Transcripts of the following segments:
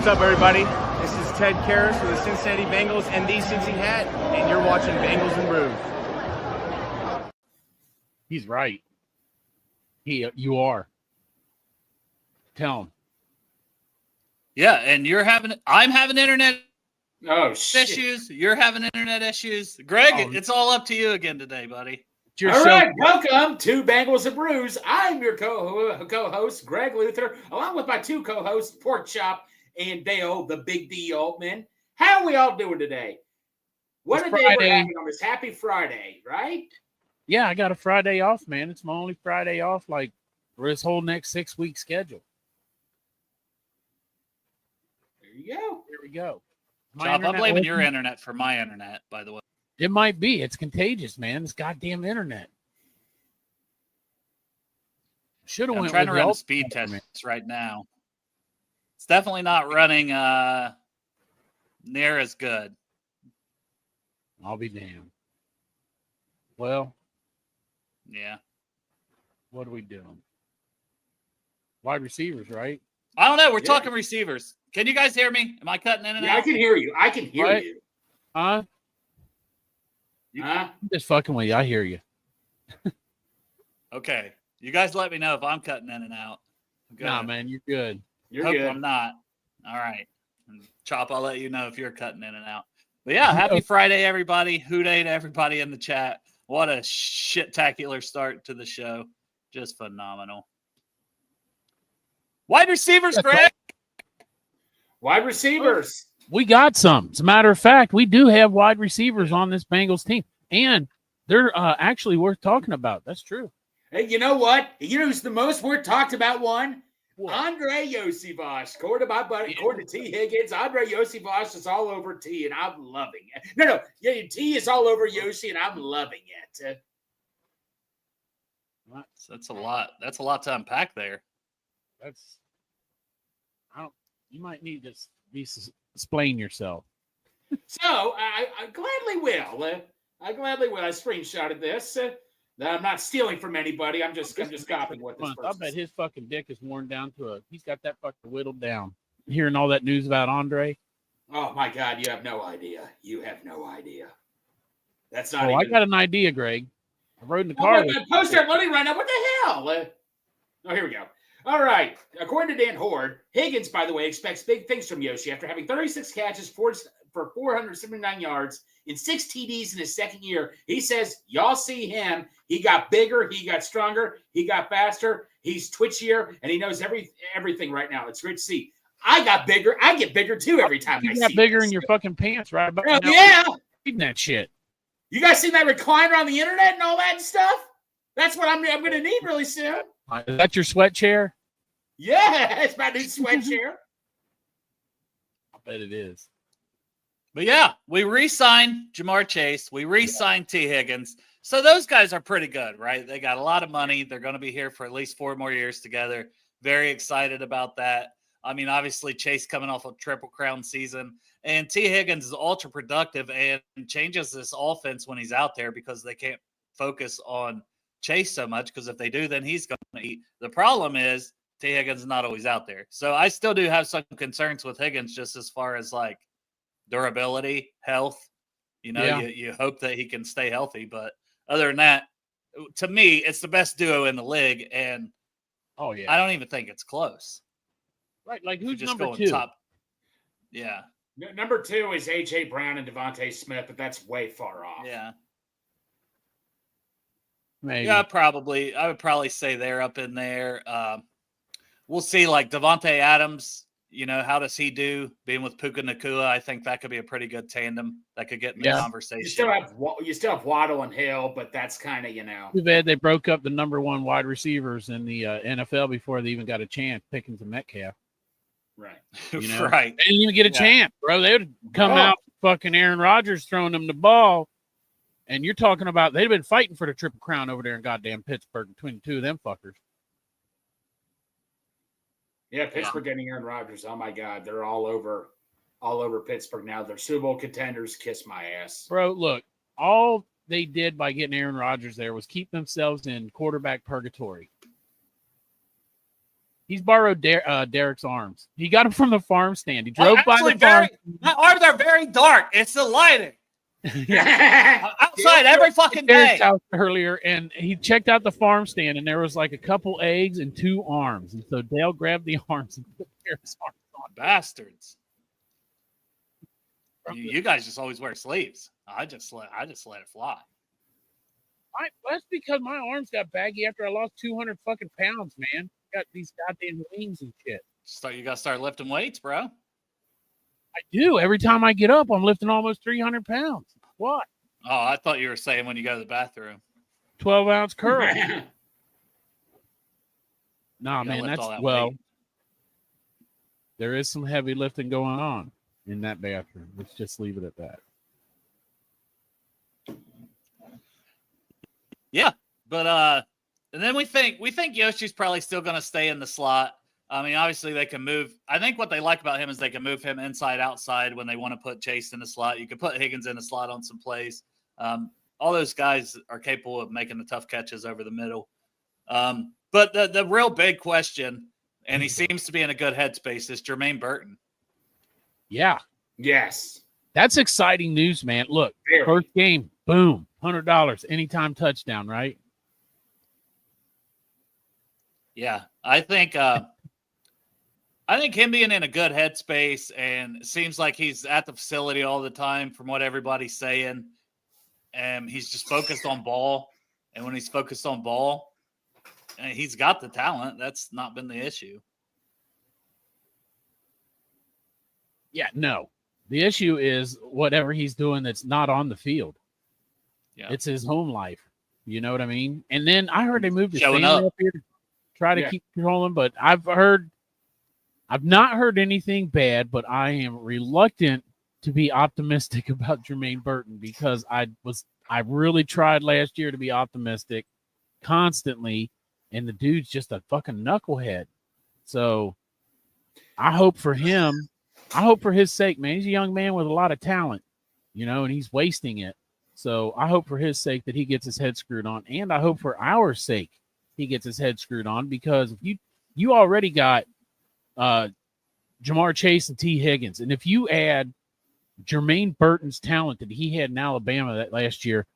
up, everybody? This is Ted Karras with the Cincinnati Bengals and the Cincy Hat, and you're watching Bengals and Brews. He's right. You are. Tell him. Yeah, and I'm having internet issues. You're having internet issues. Greg, it's all up to you again today, buddy. All right, welcome to Bengals and Brews. I'm your co-host, Greg Luther, along with my two co-hosts, Pork Chop and Dale, the Big D Altman. How are we all doing today? What a day we're having on this happy Friday, right? Yeah, I got a Friday off, man. It's my only Friday off, like, for this whole next 6-week schedule. There you go. There we go. Chop, I'm blaming your internet for my internet, by the way. It might be. It's contagious, man. This goddamn internet. Should have went. I'm trying to run a speed test right now. It's definitely not running near as good. I'll be damned. Well, yeah. What are we doing? Wide receivers, right? I don't know. We're talking receivers. Can you guys hear me? Am I cutting in and out? I can hear you. I can hear you. Huh? I'm just fucking with you. I hear you. Okay. You guys let me know if I'm cutting in and out. Nah, man, you're good. You're good. I'm not. All right. Chop, I'll let you know if you're cutting in and out. But yeah, happy Friday, everybody. Hooday to everybody in the chat. What a shit-tacular start to the show. Just phenomenal. Wide receivers, Greg. Wide receivers. We got some. As a matter of fact, we do have wide receivers on this Bengals team, and they're actually worth talking about. That's true. Hey, you know what? You know who's the most worth talked about one? What? Andre Yosivas. According to my buddy, according to T. Higgins, Andre Yosivas is all over T, and I'm loving it. No, T is all over Yosi, and I'm loving it. That's a lot. That's a lot to unpack there. You might need to explain yourself. So I gladly will. I gladly will. I screenshotted this. I'm not stealing from anybody. I'm just copying what this person I bet his fucking dick is worn down he's got that fucking whittled down. Hearing all that news about Andre. Oh my God, you have no idea. You have no idea. That's not. I got an idea, Greg. I rode in the car. Poster loading right now. What the hell? Oh, here we go. All right. According to Dan Horde, Higgins, by the way, expects big things from Yoshi after having 36 catches for 479 yards in 6 TDs in his second year. He says, y'all see him. He got bigger. He got stronger. He got faster. He's twitchier, and he knows everything right now. It's great to see. I got bigger. I get bigger, too, every time I see got bigger in your fucking pants, right? Yeah. Reading that shit. You guys seen that recliner on the internet and all that stuff? That's what I'm going to need really soon. Is that your sweat chair? Yeah, it's my new sweat chair. I bet it is. But yeah, we re-signed Jamar Chase. We re-signed T. Higgins. So those guys are pretty good, right? They got a lot of money. They're going to be here for at least 4 more years together. Very excited about that. I mean, obviously, Chase coming off a Triple Crown season. And T. Higgins is ultra productive and changes this offense when he's out there because they can't focus on Chase so much because if they do, then he's going to eat. The problem is T. Higgins is not always out there. So I still do have some concerns with Higgins just as far as like durability, health. You hope that he can stay healthy. But other than that, to me, it's the best duo in the league. And I don't even think it's close. Right. Like who's number 2? Top. Yeah. Number 2 is A.J. Brown and Devontae Smith, but that's way far off. Yeah. Maybe. Yeah, probably. I would probably say they're up in there. We'll see, like Devontae Adams, how does he do being with Puka Nacua? I think that could be a pretty good tandem that could get in the conversation. You still have Waddle and Hill, but that's kind of, Too bad they broke up the number 1 wide receivers in the NFL before they even got a chance, Pickens and Metcalf. Right. Right. They didn't even get a chance, bro. They would come out fucking Aaron Rodgers throwing them the ball. And you're talking about they'd been fighting for the Triple Crown over there in goddamn Pittsburgh between the two of them fuckers. Yeah, Pittsburgh getting Aaron Rodgers. Oh my God, they're all over Pittsburgh now. They're Super Bowl contenders. Kiss my ass, bro. Look, all they did by getting Aaron Rodgers there was keep themselves in quarterback purgatory. He's borrowed Derek's arms. He got them from the farm stand. He drove by the farm. My arms are very dark. It's the lighting. Yeah. I'm outside every fucking Derek's day. house earlier, and he checked out the farm stand, and there was like a couple eggs and 2 arms. And so Dale grabbed the arms and put Derek's arms on. Bastards. You guys just always wear sleeves. I just let it fly. That's because my arms got baggy after I lost 200 fucking pounds, man. Got these goddamn wings and shit. You got to start lifting weights, bro. I do. Every time I get up, I'm lifting almost 300 pounds. What? Oh, I thought you were saying when you go to the bathroom. 12-ounce curl. Nah, You gotta man, lift all that's, that well, weight. there is some heavy lifting going on in that bathroom. Let's just leave it at that. Yeah, but and then we think Yoshi's probably still going to stay in the slot. I mean, obviously they can move. I think what they like about him is they can move him inside, outside when they want to put Chase in the slot. You can put Higgins in the slot on some plays. All those guys are capable of making the tough catches over the middle. But the real big question, and he seems to be in a good headspace, is Jermaine Burton. Yeah. Yes. That's exciting news, man. Look, Very. first game, boom, $100, anytime touchdown, right? Yeah, I think him being in a good headspace, and it seems like he's at the facility all the time from what everybody's saying. And he's just focused on ball. And when he's focused on ball, and he's got the talent. That's not been the issue. Yeah, no. The issue is whatever he's doing that's not on the field. Yeah. It's his home life. You know what I mean? And then I heard they moved his Showing family up. up here to try to keep controlling, but I've not heard anything bad, but I am reluctant to be optimistic about Jermaine Burton because I really tried last year to be optimistic constantly, and the dude's just a fucking knucklehead. So I hope for him, I hope for his sake, man. He's a young man with a lot of talent, you know, and he's wasting it. So I hope for his sake that he gets his head screwed on, and I hope for our sake he gets his head screwed on, because if you already got Jamar Chase and T. Higgins, and if you add Jermaine Burton's talent that he had in Alabama that last year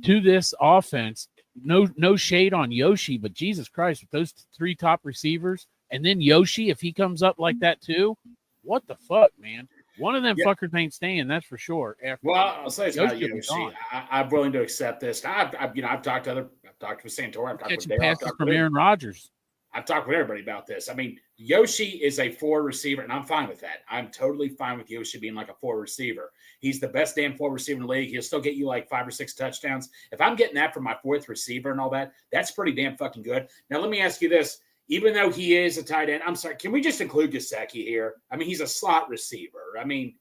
to this offense, no shade on Yoshi, but Jesus Christ, with those 3 top receivers, and then Yoshi, if he comes up like that too, what the fuck, man? One of them fuckers ain't staying, that's for sure. I'll say it's not Yoshi. gone. I'm willing to accept this. I've talked with Santora. I've talked with Dale. Passes from Aaron Rodgers. I've talked with everybody about this. I mean, Yoshi is a 4 receiver, and I'm fine with that. I'm totally fine with Yoshi being like a 4 receiver. He's the best damn 4 receiver in the league. He'll still get you like 5 or 6 touchdowns. If I'm getting that from my 4th receiver and all that, that's pretty damn fucking good. Now, let me ask you this. Even though he is a tight end, I'm sorry, can we just include Gesicki here? I mean, he's a slot receiver. I mean,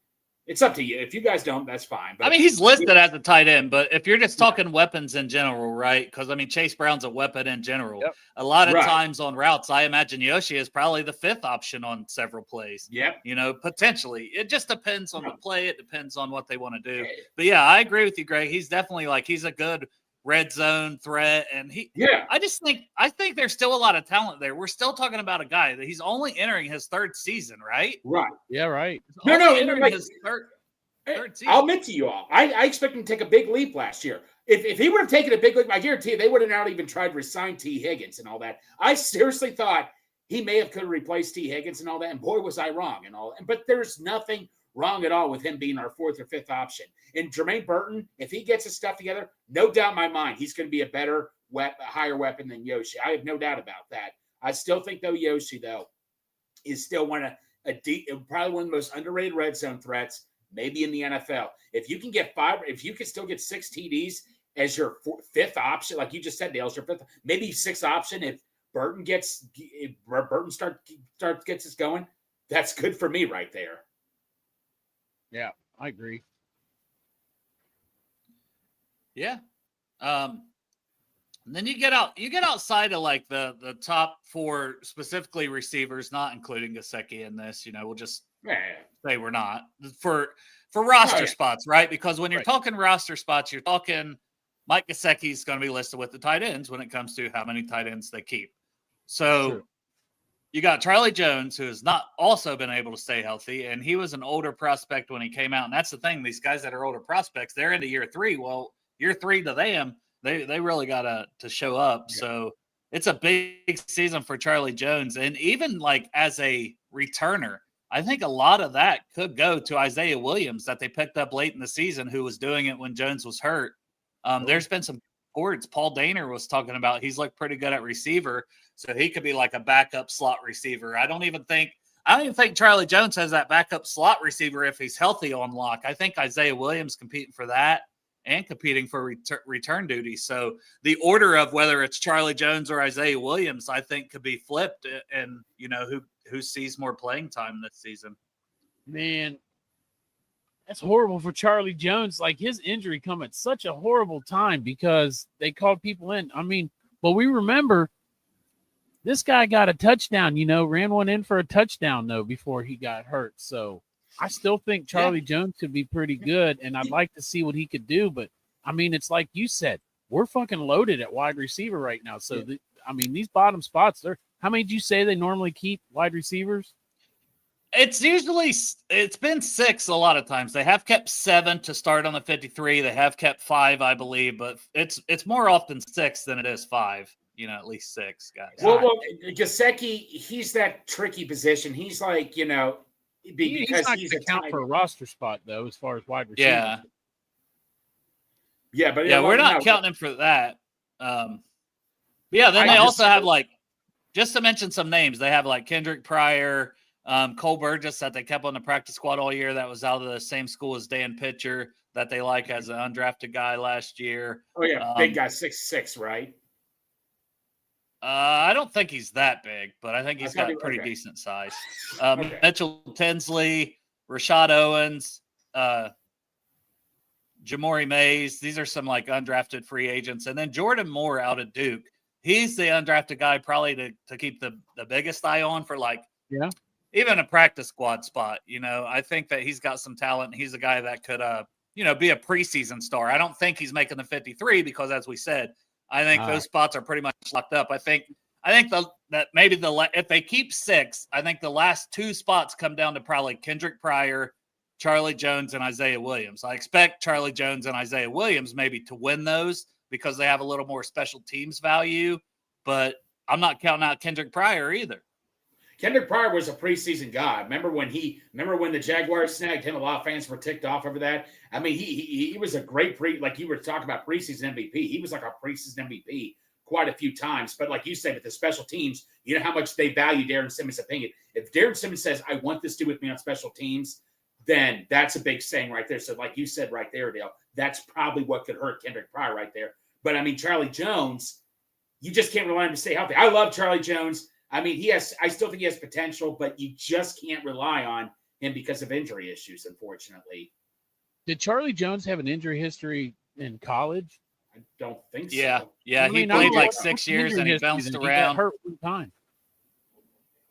it's up to you. If you guys don't, that's fine. But I mean, he's listed as a tight end, but if you're just talking weapons in general, right? Because, I mean, Chase Brown's a weapon in general. Yep. A lot of times on routes, I imagine Yoshi is probably the 5th option on several plays. Yep. You know, potentially. It just depends on the play. It depends on what they want to do. But, yeah, I agree with you, Greg. He's definitely he's a good red zone threat. And I think there's still a lot of talent there. We're still talking about a guy that he's only entering his 3rd season, right? Right. Yeah, right. His third season. I'll admit to you all, I expect him to take a big leap last year. If he would have taken a big leap, I guarantee you, they would have not even tried to resign T. Higgins and all that. I seriously thought he could have replaced T. Higgins and all that, and boy, was I wrong and all. But there's nothing wrong at all with him being our 4th or 5th option. And Jermaine Burton, if he gets his stuff together, no doubt in my mind, he's going to be a better higher weapon than Yoshi. I have no doubt about that. I still think, though, Yoshi, though, is still probably one of the most underrated red zone threats, maybe in the NFL. If you can get 5, if you can still get 6 TDs as your 5th option, like you just said, Dale, your 5th, maybe 6th option. If Burton gets us going, that's good for me right there. Yeah, I agree. Yeah. And then you get outside of like the top 4, specifically receivers, not including Gesicki in this. You know, we'll just say we're not for roster spots, right? Because when you're talking roster spots, you're talking Mike Gesicki's going to be listed with the tight ends when it comes to how many tight ends they keep. So you got Charlie Jones, who has not also been able to stay healthy, and he was an older prospect when he came out. And that's the thing; these guys that are older prospects, they're into year 3. Well, year 3 to them, they really got to show up. Yeah. So it's a big season for Charlie Jones, and even like as a returner, I think a lot of that could go to Isaiah Williams that they picked up late in the season, who was doing it when Jones was hurt. There's been some reports. Paul Daner was talking about he's looked pretty good at receiver, so he could be like a backup slot receiver. I don't even think Charlie Jones has that backup slot receiver if he's healthy on lock. I think Isaiah Williams competing for that and competing for return duty. So the order of whether it's Charlie Jones or Isaiah Williams, I think, could be flipped, and who sees more playing time this season. Man, that's horrible for Charlie Jones. Like, his injury come at such a horrible time because they called people in. I mean, but we remember this guy got a touchdown, ran one in for a touchdown, though, before he got hurt. So I still think Charlie Jones could be pretty good, and I'd like to see what he could do. But, I mean, it's like you said, we're fucking loaded at wide receiver right now. So, these bottom spots, how many did you say they normally keep wide receivers? It's been 6 a lot of times. They have kept 7 to start on the 53. They have kept 5, I believe, but it's more often 6 than it is 5. At least 6 guys. Well, Gesicki, he's that tricky position. He's like, He's not going to count for a roster spot, though, as far as wide receiver. Yeah, but we're not counting him for that. Then they also have, like, just to mention some names, they have like Kendrick Pryor, Cole Burgess that they kept on the practice squad all year. That was out of the same school as Dan Pitcher that they like as an undrafted guy last year. Oh yeah, big guy, 6'6", right? I don't think he's that big, but I think he's got a pretty decent size. Mitchell Tinsley, Rashad Owens, Jamori Mays. These are some like undrafted free agents. And then Jordan Moore out of Duke. He's the undrafted guy probably to keep the biggest eye on for even a practice squad spot. I think that he's got some talent. He's a guy that could, be a preseason star. I don't think he's making the 53 because, as we said, I think those spots are pretty much locked up. I think that maybe if they keep 6, I think the last 2 spots come down to probably Kendrick Pryor, Charlie Jones, and Isaiah Williams. I expect Charlie Jones and Isaiah Williams maybe to win those because they have a little more special teams value, but I'm not counting out Kendrick Pryor either. Kendrick Pryor was a preseason guy. Remember when the Jaguars snagged him? A lot of fans were ticked off over that. I mean, he was a great like you were talking about preseason MVP. He was like a preseason MVP quite a few times. But like you said, with the special teams, you know how much they value Darren Simmons' opinion. If Darren Simmons says, "I want this dude with me on special teams," then that's a big saying right there. So like you said right there, Dale, that's probably what could hurt Kendrick Pryor right there. But I mean, Charlie Jones, you just can't rely on him to stay healthy. I love Charlie Jones. I mean, I still think he has potential, but you just can't rely on him because of injury issues, unfortunately. Did Charlie Jones have an injury history in college? I don't think so. Yeah. He played like 6 years and he bounced around. He got hurt one time.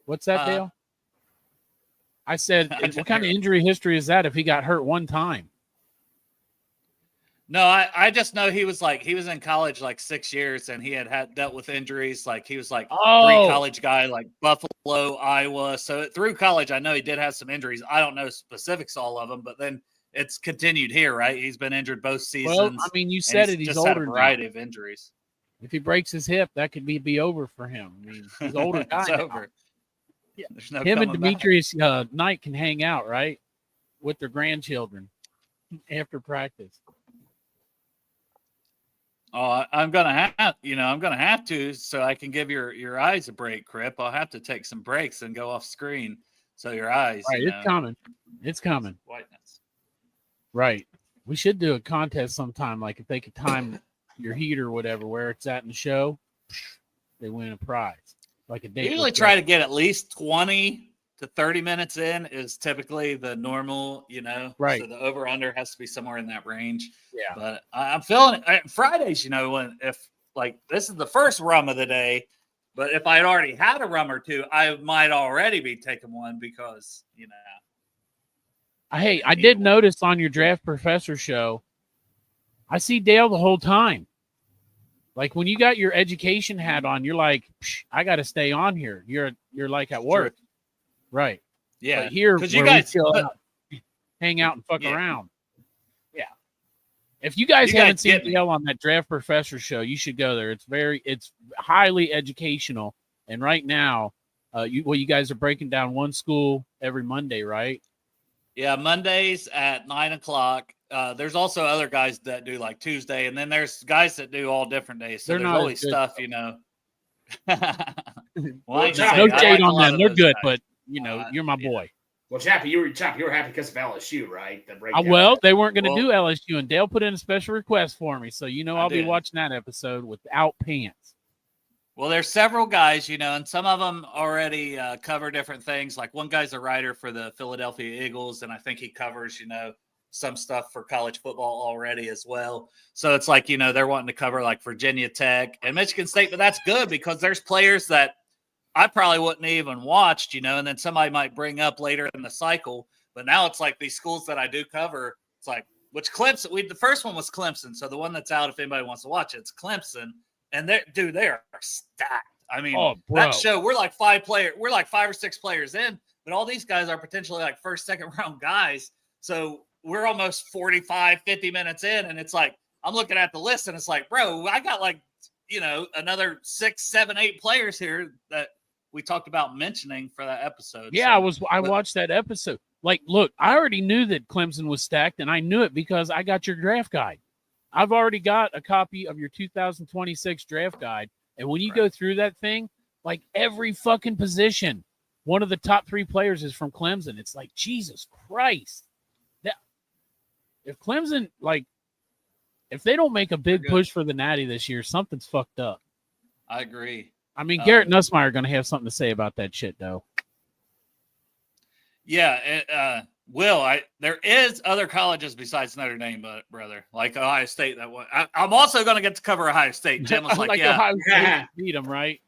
What's that, Dale? I said, what kind of injury history is that if he got hurt one time? No, I just know he was in college like 6 years and he had dealt with injuries. Like he was like pre-college guy, like Buffalo, Iowa. So through college, I know he did have some injuries. I don't know specifics all of them, but then it's continued here, right? He's been injured both seasons. Well, I mean, you said it. He's just older. had a variety of injuries. If he breaks his hip, that could be over for him. I mean, he's older guy. It's over. Yeah. No him and Demetrius Knight can hang out, right, with their grandchildren after practice. Oh, I'm gonna have to, so I can give your eyes a break, Crip. I'll have to take some breaks and go off screen, so your eyes. Right, it's coming. Whiteness. Right. We should do a contest sometime, like if they could time your heat or whatever, where it's at in the show, they win a prize. Like a date. Usually try to get at least 20 to 30 minutes in is typically the normal, Right. So the over under has to be somewhere in that range. Yeah. But I'm feeling it. Fridays, if like this is the first rum of the day, but if I had already had a rum or two, I might already be taking one because, Hey, I did notice on your Draft Professor show, I see Dale the whole time. Like when you got your education hat on, you're like, I got to stay on here. You're like at work, right? Yeah, but here because where you guys we chill out, hang out and fuck Yeah. around. Yeah. If you guys You haven't guys seen get me. DL on that Draft Professor show, you should go there. It's highly educational. And right now, you guys are breaking down one school every Monday, right? Yeah, Mondays at 9:00. There's also other guys that do like Tuesday, and then there's guys that do all different days. So They're there's not always as good, stuff, well, I ain't no saying- I shade like a on lot them. of They're those good, guys. but you're my yeah. boy. Well, Chappie, you were happy because of LSU, right? The breakdown. Well, they weren't going to Well- do LSU, and Dale put in a special request for me, so I I'll be did. watching that episode without pants. Well, there's several guys, and some of them already cover different things. Like one guy's a writer for the Philadelphia Eagles, and I think he covers, some stuff for college football already as well. So it's like, they're wanting to cover like Virginia Tech and Michigan State, but that's good because there's players that I probably wouldn't even watched, and then somebody might bring up later in the cycle. But now it's like these schools that I do cover, it's like, which Clemson, the first one was Clemson. So the one that's out, if anybody wants to watch it, it's Clemson. And they are stacked. I mean, that show, we're like 5 or 6 players in, but all these guys are potentially like first, second round guys. So we're almost 45, 50 minutes in. And it's like, I'm looking at the list and it's like, bro, I got like, another 6, 7, 8 players here that we talked about mentioning for that episode. Yeah, I watched that episode. Like, look, I already knew that Clemson was stacked, and I knew it because I got your draft guide. I've already got a copy of your 2026 draft guide. And when you go through that thing, like every fucking position, one of the top 3 players is from Clemson. It's like, Jesus Christ. If Clemson, if they don't make a big push for the Natty this year, something's fucked up. I agree. I mean, Garrett Nussmeier going to have something to say about that shit, though. Yeah, there is other colleges besides Notre Dame, brother, like Ohio State. I'm also going to get to cover Ohio State. Jim was like, Ohio State beat them, right?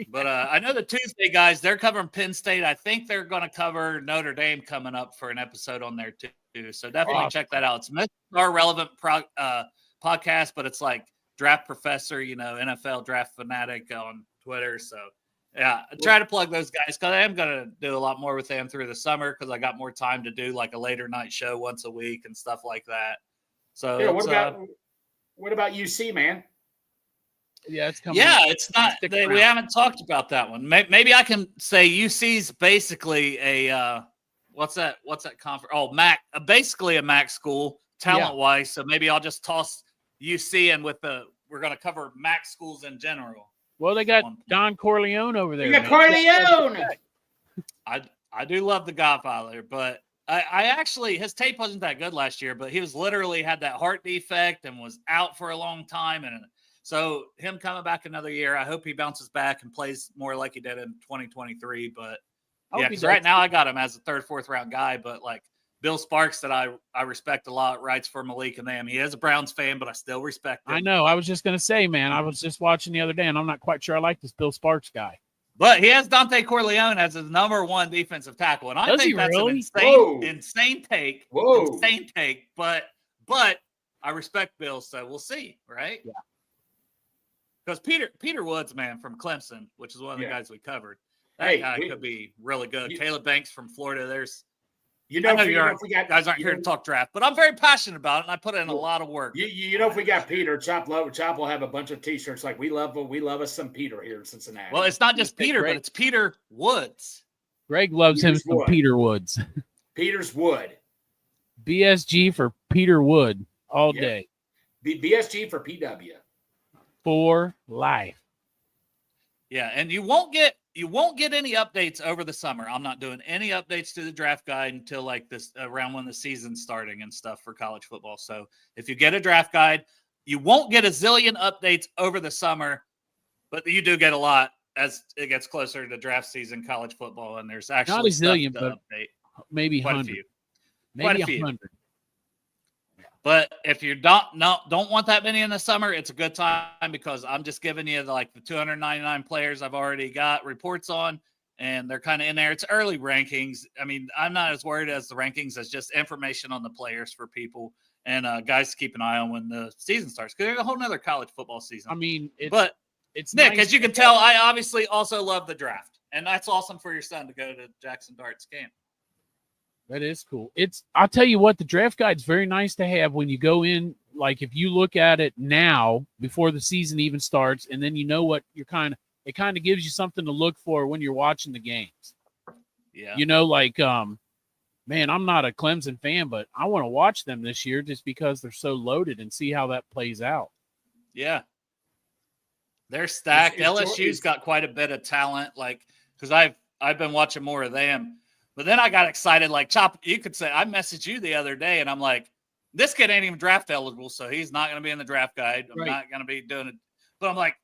But I know the Tuesday guys, they're covering Penn State. I think they're going to cover Notre Dame coming up for an episode on there too. So definitely check that out. It's our relevant podcast, but it's like Draft Professor, NFL Draft Fanatic on Twitter. So yeah, I try to plug those guys because I am going to do a lot more with them through the summer because I got more time to do like a later night show once a week and stuff like that. So yeah, what about UC, man? Yeah, it's coming. Yeah, it's not. We haven't talked about that one. Maybe I can say UC's basically a what's that conference? Oh, MAC. Basically a MAC school talent wise. So maybe I'll just toss UC in with we're going to cover MAC schools in general. Well, they got Don Corleone over there. You got Corleone. I do love the Godfather, but I actually, his tape wasn't that good last year, but he was literally had that heart defect and was out for a long time. And so him coming back another year, I hope he bounces back and plays more like he did in 2023. But yeah, because right now I got him as a 3rd, 4th round guy, but like Bill Sparks that I respect a lot writes for Malik and them. He is a Browns fan, but I still respect him. I know. I was just going to say, man, I was just watching the other day and I'm not quite sure I like this Bill Sparks guy. But he has Dante Corleone as his number 1 defensive tackle. And I think that's really? an insane take. Whoa. Insane take. But I respect Bill, so we'll see, right? Yeah. Because Peter Woods, man, from Clemson, which is one of the guys we covered. That guy could be really good. Caleb Banks from Florida. I know guys aren't here to talk draft, but I'm very passionate about it, and I put in a lot of work. If we got Peter, Chop will have a bunch of T-shirts like we love us some Peter here in Cincinnati. Well, it's not just Peter, but it's Peter Woods. Greg loves him some Peter Woods. Peter's Wood. BSG for Peter Wood all day. BSG for PW. For life. Yeah, and you won't get any updates over the summer. I'm not doing any updates to the draft guide until like this around when the season's starting and stuff for college football. So if you get a draft guide, you won't get a zillion updates over the summer, but you do get a lot as it gets closer to draft season college football. And there's actually not a zillion, but update. Maybe quite 100. a few. Maybe Quite a few. 100. But if you don't want that many in the summer, it's a good time because I'm just giving you the 299 players I've already got reports on, and they're kind of in there. It's early rankings. I mean, I'm not as worried as the rankings as just information on the players for people. and guys to keep an eye on when the season starts, because there's a whole nother college football season. I mean, it's Nick, nice as you can tell, I obviously also love the draft, and that's awesome for your son to go to Jackson Dart's game. That is cool. I'll tell you what, the draft guide's very nice to have when you go in. Like if you look at it now before the season even starts, and then you know what it kind of gives you something to look for when you're watching the games. Yeah. Like, man, I'm not a Clemson fan, but I want to watch them this year just because they're so loaded and see how that plays out. Yeah. They're stacked. LSU's got quite a bit of talent, because I've been watching more of them. But then I got excited, Chop, you could say, I messaged you the other day, and I'm like, this kid ain't even draft eligible, so he's not going to be in the draft guide. I'm not going to be doing it. But I'm like,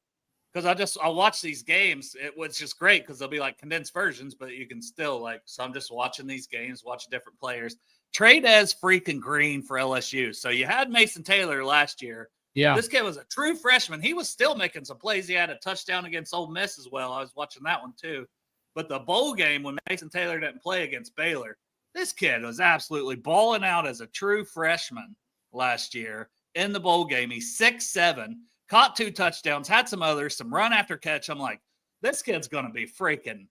because I'll watch these games. It was just great because they'll be condensed versions, but you can still so I'm just watching these games, watching different players. Trade as freaking green for LSU. So you had Mason Taylor last year. Yeah. This kid was a true freshman. He was still making some plays. He had a touchdown against Ole Miss as well. I was watching that one too. But the bowl game when Mason Taylor didn't play against Baylor, this kid was absolutely balling out as a true freshman last year in the bowl game. He's 6'7", caught 2 touchdowns, had some others, some run after catch. I'm like, this kid's going to be freaking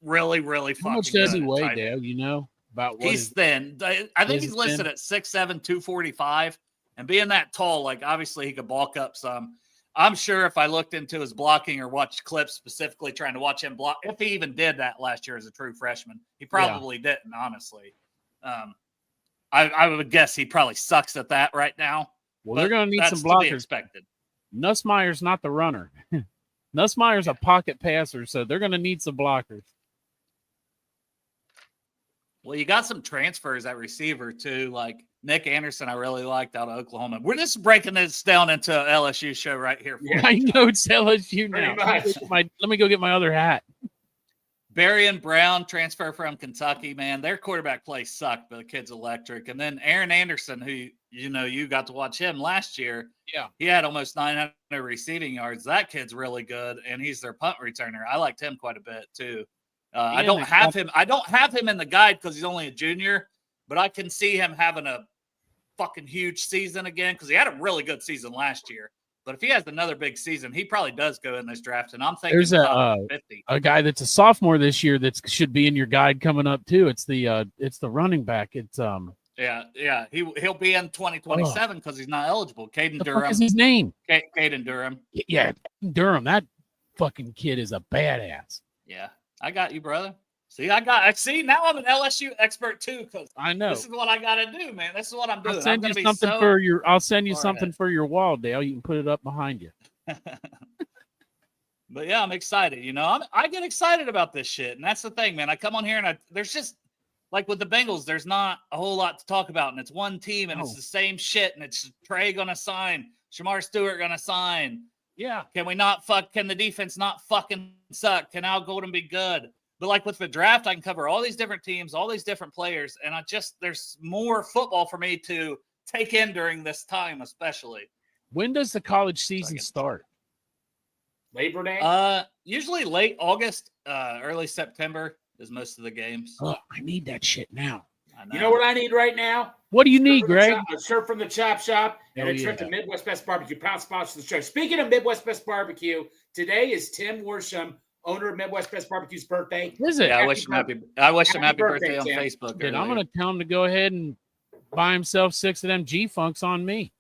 really, really fucking good. How much does he weigh, Dale? About what he's thin. I think he's listed at 6'7", 245. And being that tall, obviously he could bulk up some. I'm sure if I looked into his blocking or watched clips specifically trying to watch him block, if he even did that last year as a true freshman, he probably didn't, honestly. I would guess he probably sucks at that right now. Well, they're going to need some blockers. To be expected. Nussmeier's not the runner. Nussmeier's a pocket passer, so they're going to need some blockers. Well, you got some transfers at receiver, too, Nick Anderson, I really liked out of Oklahoma. We're just breaking this down into an LSU show right here. I know it's LSU now. Let me go get my other hat. Berrien Brown, transfer from Kentucky, man. Their quarterback play sucked, but the kid's electric. And then Aaron Anderson, who, you got to watch him last year. Yeah. He had almost 900 receiving yards. That kid's really good, and he's their punt returner. I liked him quite a bit, too. I don't have him in the guide because he's only a junior, but I can see him having a fucking huge season again because he had a really good season last year. But if he has another big season, he probably does go in this draft. And I'm thinking there's a guy that's a sophomore this year that should be in your guide coming up too. It's the running back. It's yeah. He'll be in 2027 because he's not eligible. Caden Durham. What is his name? Caden Durham. Yeah, Durham. That fucking kid is a badass. Yeah, I got you, brother. See, now I'm an LSU expert too, because I know this is what I gotta do, man. This is what I'm doing. I'll send you something for your wall, Dale. You can put it up behind you. But yeah, I'm excited. I get excited about this shit, and that's the thing, man. I come on here and there's just with the Bengals, there's not a whole lot to talk about, and it's one team, and it's the same shit, and it's Trey gonna sign, Shamar Stewart gonna sign. Yeah. Can the defense not fucking suck? Can Al Golden be good? But with the draft, I can cover all these different teams, all these different players, and there's more football for me to take in during this time, especially. When does the college season start? Labor Day? Usually late August, early September is most of the games. Oh, I need that shit now. You know what I need right now? What do you need, Greg? A shirt from the Chop Shop and a trip to Midwest Best Barbecue, proud sponsor of the show. Speaking of Midwest Best Barbecue, today is Tim Worsham, owner of Midwest Best Barbecue's birthday. Is it? Yeah, I wish him happy birthday on Facebook. Dude, I'm going to tell him to go ahead and buy himself 6 of them G-Funks on me.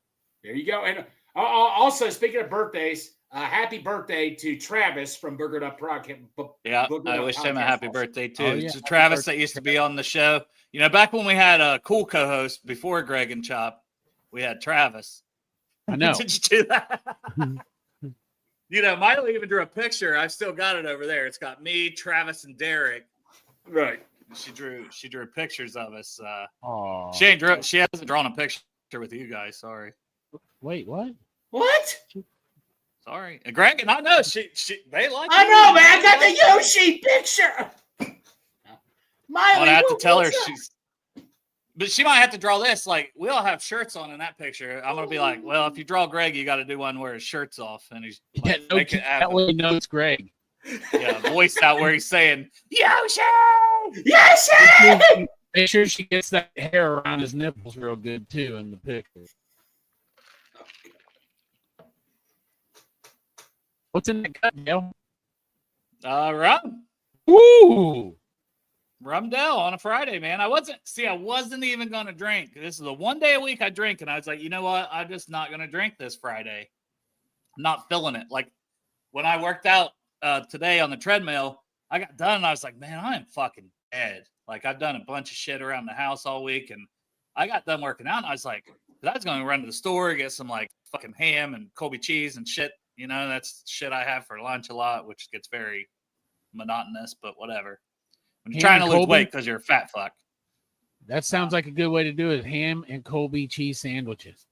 There you go. And also, speaking of birthdays, happy birthday to Travis from Burgered Up Podcast. Yeah, I wish him a happy birthday too. Oh, yeah. To Travis that used to be on the show. Back when we had a cool co-host before Greg and Chop, we had Travis. I know. Did you do that? Miley even drew a picture. I've still got it over there. It's got me, Travis, and Derek. Right. She drew pictures of us. Aww. She hasn't drawn a picture with you guys. Sorry. Wait, what? What? Sorry. And Greg and I know they like. I know, man. I got the Yoshi picture. Miley, I have to tell her but she might have to draw this. We all have shirts on in that picture. I'm gonna be like, well, if you draw Greg, you got to do one where his shirt's off, and he's that way he knows Greg. Yeah, voice out where he's saying Yoshi. Yoshi. Make sure she gets that hair around his nipples real good too in the picture. What's in that cup, Dale? Rum. Woo! Rumdell on a Friday, man. I wasn't even going to drink. This is the one day a week I drink, and I was like, you know what? I'm just not going to drink this Friday. I'm not feeling it. Like when I worked out today on the treadmill, I got done, and I was like, man, I am fucking dead. Like I've done a bunch of shit around the house all week, and I got done working out, and I was like, I was going to run to the store, get some like fucking ham and Colby cheese and shit. You know, that's shit I have for lunch a lot, which gets very monotonous, but whatever. When you're trying to lose weight because you're a fat fuck. That sounds like a good way to do it. Ham and Colby cheese sandwiches.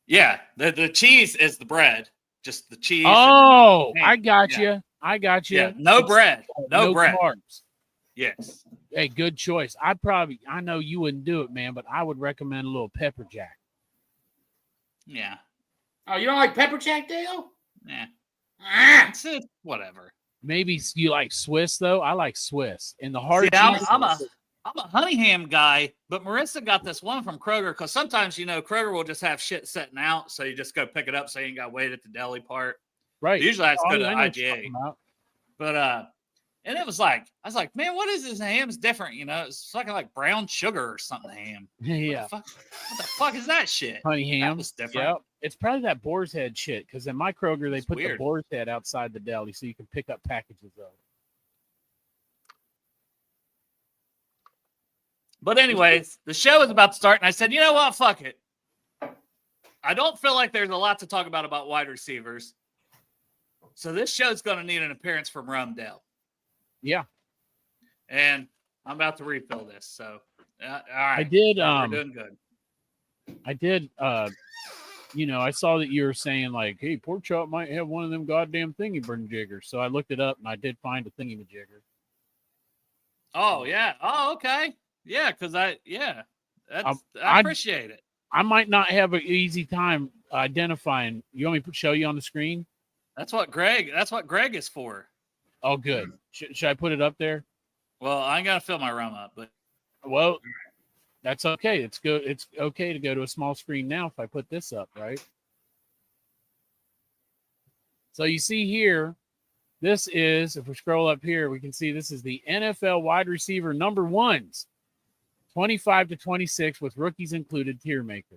Yeah, the cheese is the bread. Just the cheese. Oh, I got you. I got you. Yeah, no bread. No bread. Carbs. Yes. Hey, good choice. I know you wouldn't do it, man, but I would recommend a little pepper jack. Yeah. Oh, you don't like pepper jack, Dale? Yeah. Ah! It's whatever. Maybe you like Swiss though. I like Swiss and the hard See, cheese. I'm a honey ham guy, but Marissa got this one from Kroger because sometimes Kroger will just have shit setting out, so you just go pick it up, so you ain't got to wait at the deli part. Right. Usually I have to go to I know IGA. But and it was like I was like, man, what is this? Ham's different, It's fucking like brown sugar or something. Ham. Yeah. What the fuck is that shit? Honey ham. That was different. Yep. It's probably that boar's head shit because in my Kroger they put weird. the boar's head outside the deli so you can pick up packages of it. But anyways, the show is about to start, and I said, you know what? Fuck it. I don't feel like there's a lot to talk about wide receivers. So this show's going to need an appearance from Rumdell. Yeah. And I'm about to refill this. So, all right. I did. We're doing good. I did. I saw that you were saying like, hey, Pork Chop might have one of them goddamn thingy jiggers. So I looked it up and I did find a thingy majigger. Oh, yeah. Oh, okay. Yeah, because I appreciate it. I might not have an easy time identifying. You want me to show you on the screen? That's what Greg is for. Oh, good. Should I put it up there? Well, I ain't got to fill my rum up, but. Well, that's okay. It's good. It's okay to go to a small screen now if I put this up, right? So you see here, this is, if we scroll up here, we can see this is the NFL wide receiver number ones, 25 to 26 with rookies included tier maker.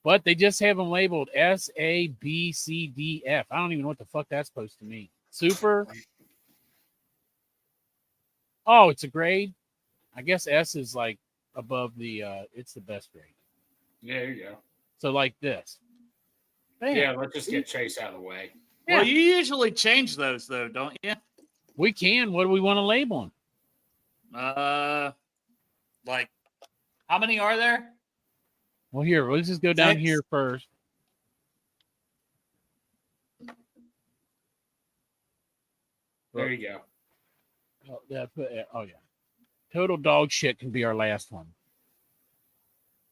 But they just have them labeled S, A, B, C, D, F. I don't even know what the fuck that's supposed to mean. Super. Oh, it's a grade. I guess S is like above the, it's the best grade. Yeah, there you go. So like this. Bam. Yeah, let's just get Chase out of the way. Well, you usually change those, though, don't you? We can. What do we want to label them? Like, how many are there? Well, here, let's just go down 6. here first. There you go. Oh, yeah. Total dog shit can be our last one.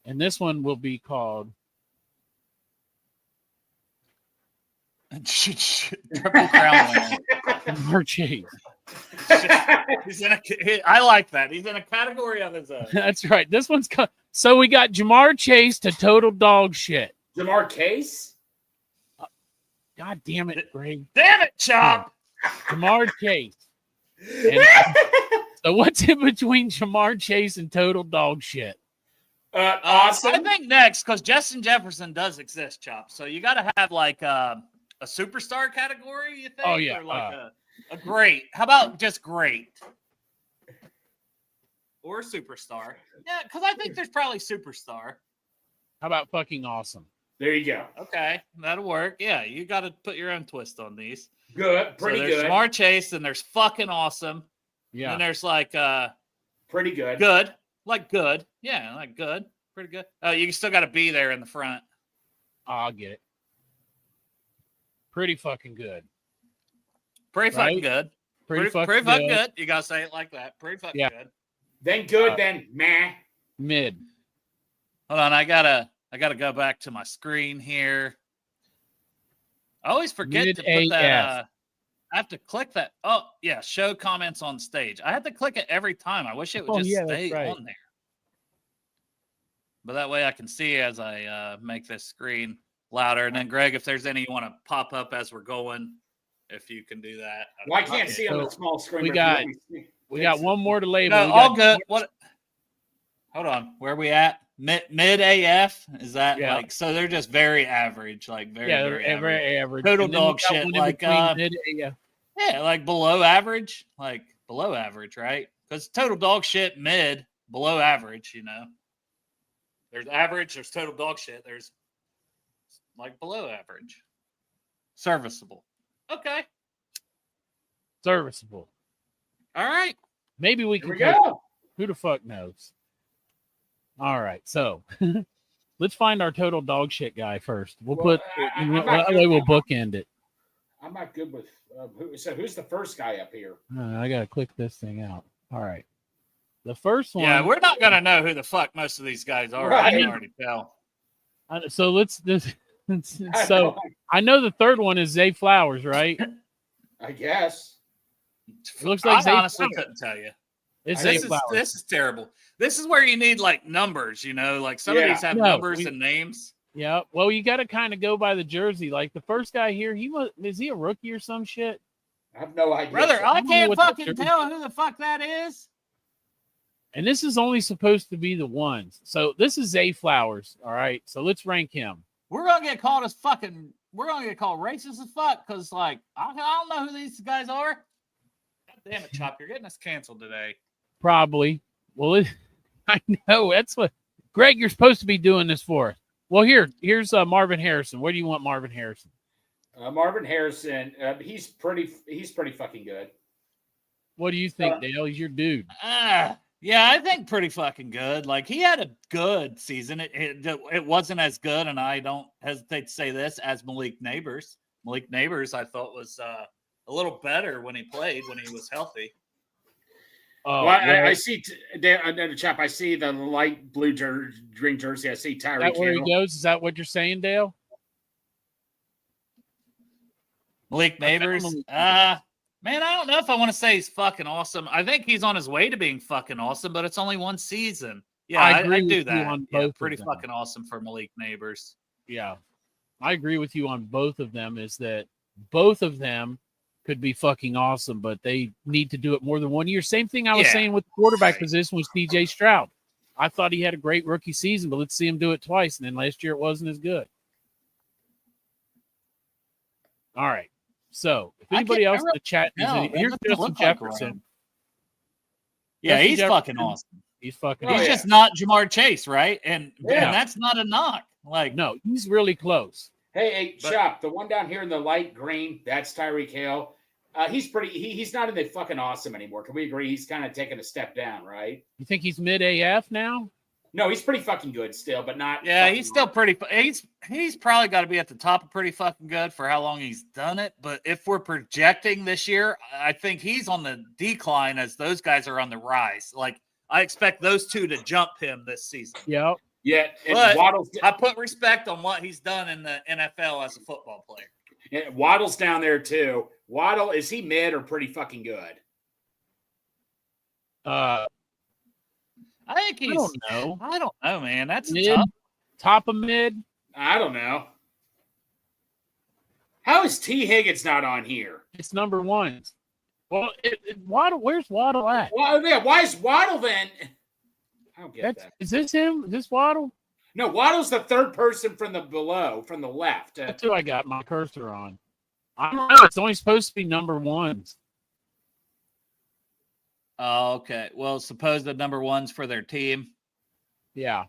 And this one will be called Triple Crown winner. Chase. I like that. He's in a category of his own. That's right. This one's so we got Jamar Chase to total dog shit. Jamar Case? God damn it, Greg. Damn it, Chop. Jamar Chase. And so what's in between Jamar Chase and total dog shit? Awesome. I think next, because Justin Jefferson does exist, Chop. So you got to have like a superstar category, you think? Oh, yeah. Or like a great. How about just great? Or superstar. Yeah, because I think there's probably superstar. How about fucking awesome? There you go. Okay, that'll work. Yeah, you got to put your own twist on these. Good. Pretty so there's good. Jamar Chase, and there's fucking awesome. Yeah. And there's like pretty good. Good. Like good. Yeah, like good. Pretty good. You still got to be there in the front. I'll get it. Pretty fucking good. Pretty fucking good. Pretty fucking good. good. You got to say it like that. Pretty fucking good. Then good, then meh. Mid. Hold on, I gotta go back to my screen here. I always forget Mid to put that. I have to click that. Oh, yeah. Show comments on stage. I have to click it every time. I wish it would just stay on there. But that way I can see as I make this screen louder. And then, Greg, if there's any you want to pop up as we're going, if you can do that. Well, I can't see on the small screen. We got one more to label. No, all good. What? Hold on. Where are we at? Mid AF? Is that like, so they're just very average, like very average. Total dog shit, like mid AF. Yeah, like below average, right? Because total dog shit, mid, below average, you know. There's average, there's total dog shit, there's like below average. Serviceable. Okay. Serviceable. All right. Maybe we can go. Who the fuck knows? All right, so let's find our total dog shit guy first. We'll we'll bookend it. I'm not good with who's the first guy up here? I gotta click this thing out. All right, the first one. Yeah, we're not gonna know who the fuck most of these guys are. Right. I can already tell. So so I know the third one is Zay Flowers, right? I guess. It looks like I honestly couldn't tell you. This is terrible. This is where you need like numbers, you know, like some of these have numbers and names. Yeah. Well, you got to kind of go by the jersey. Like the first guy here, is he a rookie or some shit? I have no idea. Brother, I can't fucking tell who the fuck that is. And this is only supposed to be the ones. So this is Zay Flowers. All right. So let's rank him. We're gonna get called racist as fuck because like I don't know who these guys are. God damn it, Chop, you're getting us canceled today. Probably. Well, I know that's what Greg. You're supposed to be doing this for us. Well, here's Marvin Harrison. Where do you want Marvin Harrison? Marvin Harrison. He's pretty fucking good. What do you think, Dale? He's your dude. Yeah, I think pretty fucking good. Like he had a good season. It wasn't as good, and I don't hesitate to say this, as Malik Neighbors. Malik Neighbors, I thought was a little better when he played, when he was healthy. Oh, well, I see Chap. I see the light blue green jersey. I see Tyreek. Is that where he goes? Is that what you're saying, Dale? Malik Neighbors. Man, I don't know if I want to say he's fucking awesome. I think he's on his way to being fucking awesome, but it's only one season. Yeah, I do that. Yeah, pretty fucking awesome for Malik Neighbors. Yeah, I agree with you on both of them. Is that both of them could be fucking awesome, but they need to do it more than 1 year. Same thing I was saying with the quarterback position with CJ Stroud. I thought he had a great rookie season, but let's see him do it twice. And then last year it wasn't as good. All right. So if anybody else in the chat here's Justin Jefferson. Yeah, he's fucking awesome. He's fucking He's just not Jamar Chase, right? And that's not a knock. Like, no, he's really close. Hey, Chop, the one down here in the light green, that's Tyreek Hill. He's he's not in the fucking awesome anymore. Can we agree he's kind of taking a step down, right? You think he's mid AF now? No, he's pretty fucking good still, but not. Yeah, he's still pretty. He's probably got to be at the top of pretty fucking good for how long he's done it. But if we're projecting this year, I think he's on the decline as those guys are on the rise. Like I expect those two to jump him this season. Yep. Yeah, but I put respect on what he's done in the NFL as a football player. Yeah, Waddle's down there too. Waddle, is he mid or pretty fucking good? I think he's. I don't know, man. That's mid, tough. Top of mid. I don't know. How is T. Higgins not on here? It's number one. Well, Waddle. Where's Waddle at? Well, yeah. Why is Waddle then? I don't get that. Is this him? Is this Waddle? No, Waddle's the third person from the left. That's who I got my cursor on. I don't know. It's only supposed to be number ones. Oh, okay. Well, suppose the number one's for their team. Yeah.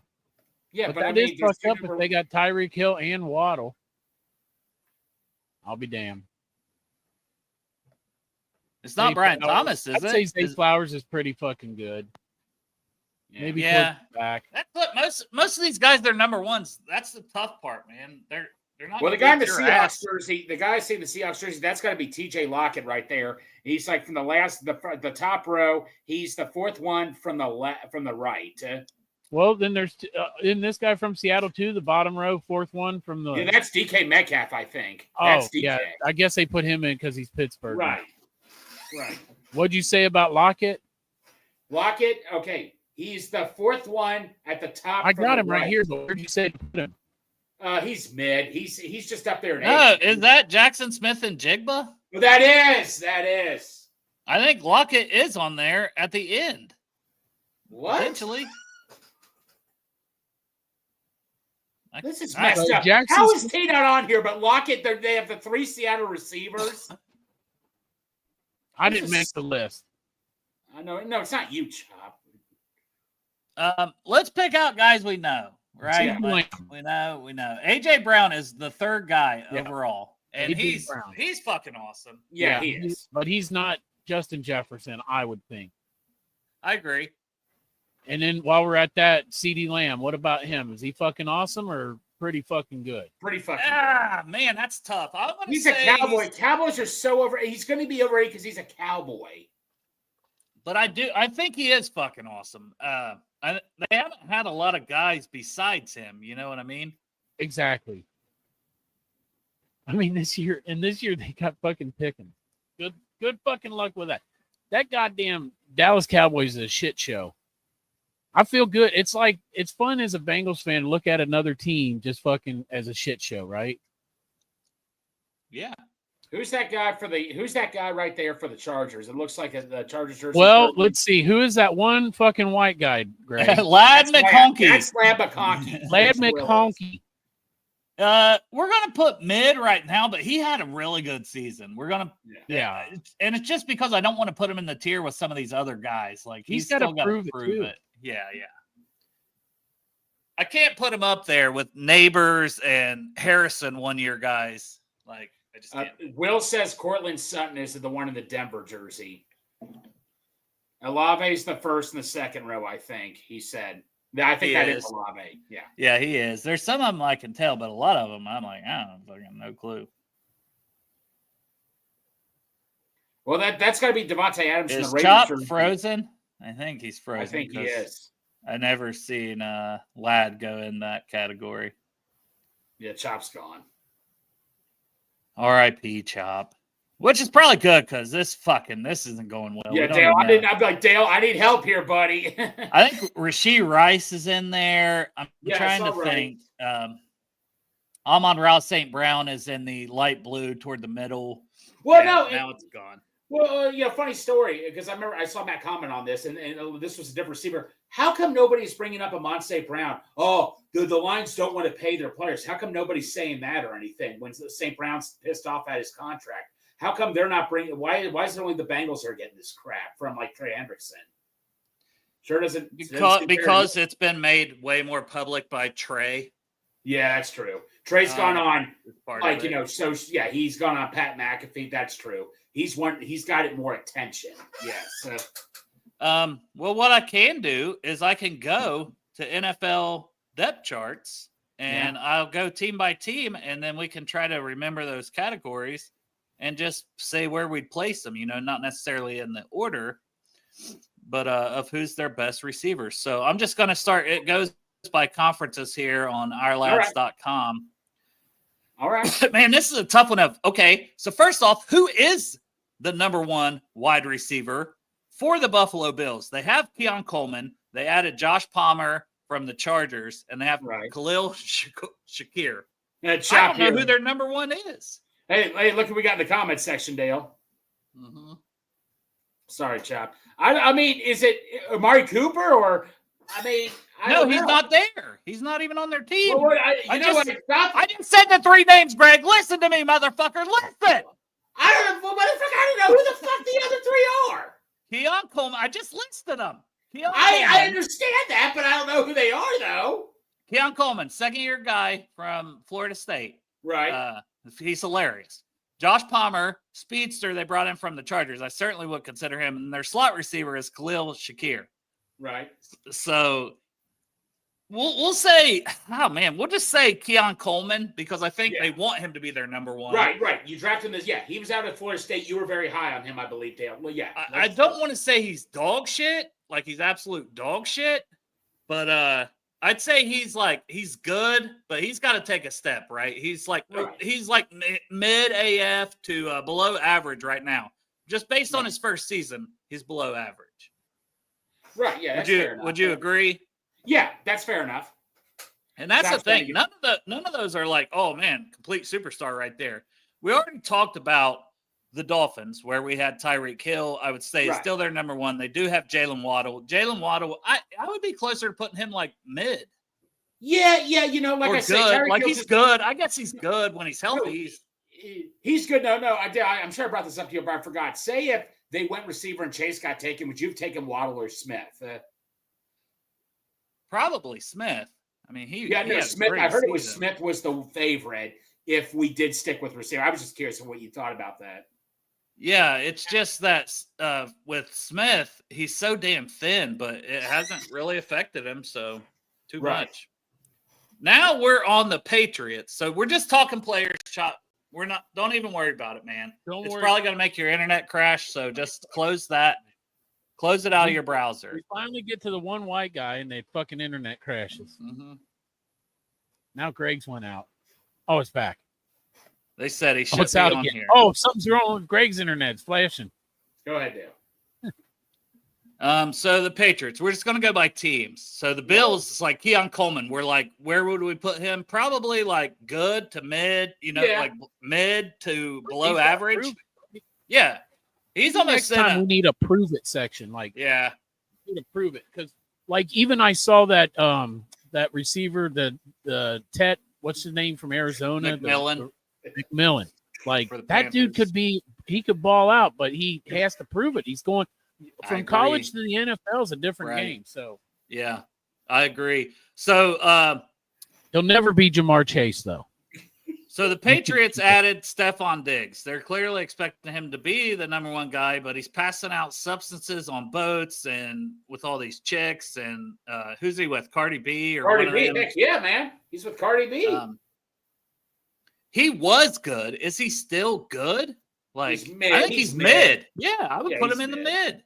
Yeah, but that is fucked up if they got Tyreek Hill and Waddle. I'll be damned. It's not Brian Thomas, is it? I'd say Zay Flowers is pretty fucking good. Maybe back. That's what most of these guys, they're number ones. That's the tough part, man. They're not. Well, the guy in the Seahawks jersey, that's got to be TJ Lockett right there. He's like from the top row. He's the fourth one from the right. Well, then there's isn't this guy from Seattle too? The bottom row, fourth one from the. Yeah, that's DK Metcalf, I think. Oh, That's DK. yeah. I guess they put him in because he's Pittsburgh. Right. Right. What'd you say about Lockett? Lockett, okay. He's the fourth one at the top. I got him right here, but where'd you say to put him? He's mid. He's just up there in No, age. is that Jackson Smith and Jigba? Well, that is. I think Lockett is on there at the end. What? Potentially. This is All right. messed up. Jackson's- How is T not on here? But Lockett, they have the 3 Seattle receivers. I This didn't is- make the list. I know. No, it's not you, Chop. Let's pick out guys we know, right? Yeah. Like, we know. AJ Brown is the third guy Yeah. overall, and A.J. Brown. he's fucking awesome. Yeah, he is. But he's not Justin Jefferson, I would think. I agree. And then while we're at that, CeeDee Lamb, what about him? Is he fucking awesome or pretty fucking good? Pretty fucking good. Man, that's tough. I want to He's say a cowboy. Cowboys are so over. He's going to be overrated because he's a cowboy. but I think he is fucking awesome. They haven't had a lot of guys besides him. You know what I mean? Exactly. I mean, this year they got fucking picking. Good fucking luck with that. That goddamn Dallas Cowboys is a shit show. I feel good. It's like it's fun as a Bengals fan to look at another team just fucking as a shit show, right? Yeah. Who's that guy right there for the Chargers? It looks like the Chargers jersey. Well, let's see. Who is that one fucking white guy, Greg? Lad McConkey. That's Lad McConkey. Lad That's who it is. McConkey. We're gonna put mid right now, but he had a really good season. We're gonna, Yeah. and it's just because I don't want to put him in the tier with some of these other guys. Like He's still gotta got to prove it, too. Yeah. I can't put him up there with Neighbors and Harrison 1 year guys. Like I just can't. Will says Cortland Sutton is the one in the Denver jersey. Olave's the first and the second row, I think. He said. I think that is Olave. Yeah. Yeah, he is. There's some of them I can tell, but a lot of them I'm like, I don't fucking no clue. Well, that's got to be Devontae Adams from Is the Raiders Chop jersey. frozen? I think he's frozen. I think he 'cause is. I never seen Lad go in that category. Yeah, Chop's gone. R.I.P. Chop. Which is probably good because this isn't going well. Yeah, We don't Dale. even know. I'd be like, Dale, I need help here, buddy. I think Rashee Rice is in there. I'm Yeah, I trying saw to Rice. think. Amon-Ra St. Brown is in the light blue toward the middle. Well, Yeah, no. now it's gone. Well, funny story, because I remember I saw Matt comment on this, and this was a different receiver. How come nobody's bringing up Amon St. Brown? Oh, the Lions don't want to pay their players. How come nobody's saying that or anything when St. Brown's pissed off at his contract? How come they're not bringing – why is it only the Bengals are getting this crap from, like, Trey Hendrickson? Sure doesn't – Because it's been made way more public by Trey. Yeah, that's true. Trey's gone on, part like, of it. so, yeah, he's gone on Pat McAfee. That's true. He's got it more attention. Yes. Well, what I can do is I can go to NFL depth charts and I'll go team by team, and then we can try to remember those categories and just say where we'd place them, not necessarily in the order, but of who's their best receivers. So I'm just going to start. It goes by conferences here on ourlads.com. All right. Man, this is a tough one. Okay, so first off, who is the number one wide receiver for the Buffalo Bills? They have Keon Coleman. They added Josh Palmer from the Chargers, and they have Khalil Shakir. I don't know who their number one is. Hey, look what we got in the comments section, Dale. Mm-hmm. Sorry, Chop. I mean, is it Amari Cooper or? I mean, he's not there. He's not even on their team. Well, I just said the three names, Greg. Listen to me, motherfucker. Listen. I don't know, motherfucker. I don't know who the fuck the other three are. Keon Coleman. I just listed them. I understand that, but I don't know who they are, though. Keon Coleman, second-year guy from Florida State. Right. He's hilarious. Josh Palmer, speedster they brought in from the Chargers. I certainly would consider him. And their slot receiver is Khalil Shakir. Right. So we'll say, we'll just say Keon Coleman because I think they want him to be their number one. Right. You drafted him as, he was out at Florida State. You were very high on him, I believe, Dale. Well, yeah. I don't want to say he's dog shit, like he's absolute dog shit. But I'd say he's good, but he's got to take a step, right? He's like mid AF to below average right now. Just based on his first season, he's below average. Right. Yeah. Fair enough. Would you agree? Yeah, that's fair enough. And that's the thing. None of those are like, oh man, complete superstar right there. We already talked about the Dolphins, where we had Tyreek Hill. I would say is still their number one. They do have Jalen Waddle. Jalen Waddle, I would be closer to putting him like mid. Yeah. You know, like or I good. say, like he's good. I guess he's good when he's healthy. He's good. No. I'm sure I brought this up to you, but I forgot. Say if they went receiver and Chase got taken, would you have taken Waddle or Smith? Probably Smith. I mean, Smith. I heard it was Smith was the favorite if we did stick with receiver. I was just curious of what you thought about that. Yeah, it's just that with Smith, he's so damn thin, but it hasn't really affected him so too much. Now we're on the Patriots, so we're just talking players. Chop. We're not. Don't even worry about it, man. It's probably going to make your internet crash, so just close that. Close it out of your browser. We finally get to the one white guy, and the fucking internet crashes. Mm-hmm. Now Greg's went out. Oh, it's back. They said he should be out on again. here. Oh, something's wrong with Greg's internet. It's flashing. Go ahead, Dale. So the Patriots, we're just going to go by teams. So the Bills, it's like Keon Coleman. We're like, where would we put him? Probably like good to mid, like mid to below average. Yeah. He's almost next time we need a prove it section. We need to prove it. Because like even I saw that that receiver, the Tet, what's his name from Arizona? McMillan. Like that Panthers. dude he could ball out, but he has to prove it. He's going from college to the NFL is a different game. So yeah, I agree. So he'll never be Jamar Chase though. So the Patriots added Stephon Diggs. They're clearly expecting him to be the number one guy, but he's passing out substances on boats and with all these chicks. And who's he with? Cardi B? Cardi B? Heck yeah, man. He's with Cardi B. He was good. Is he still good? Like, he's mid. I think he's mid. Yeah, I would put him in the mid.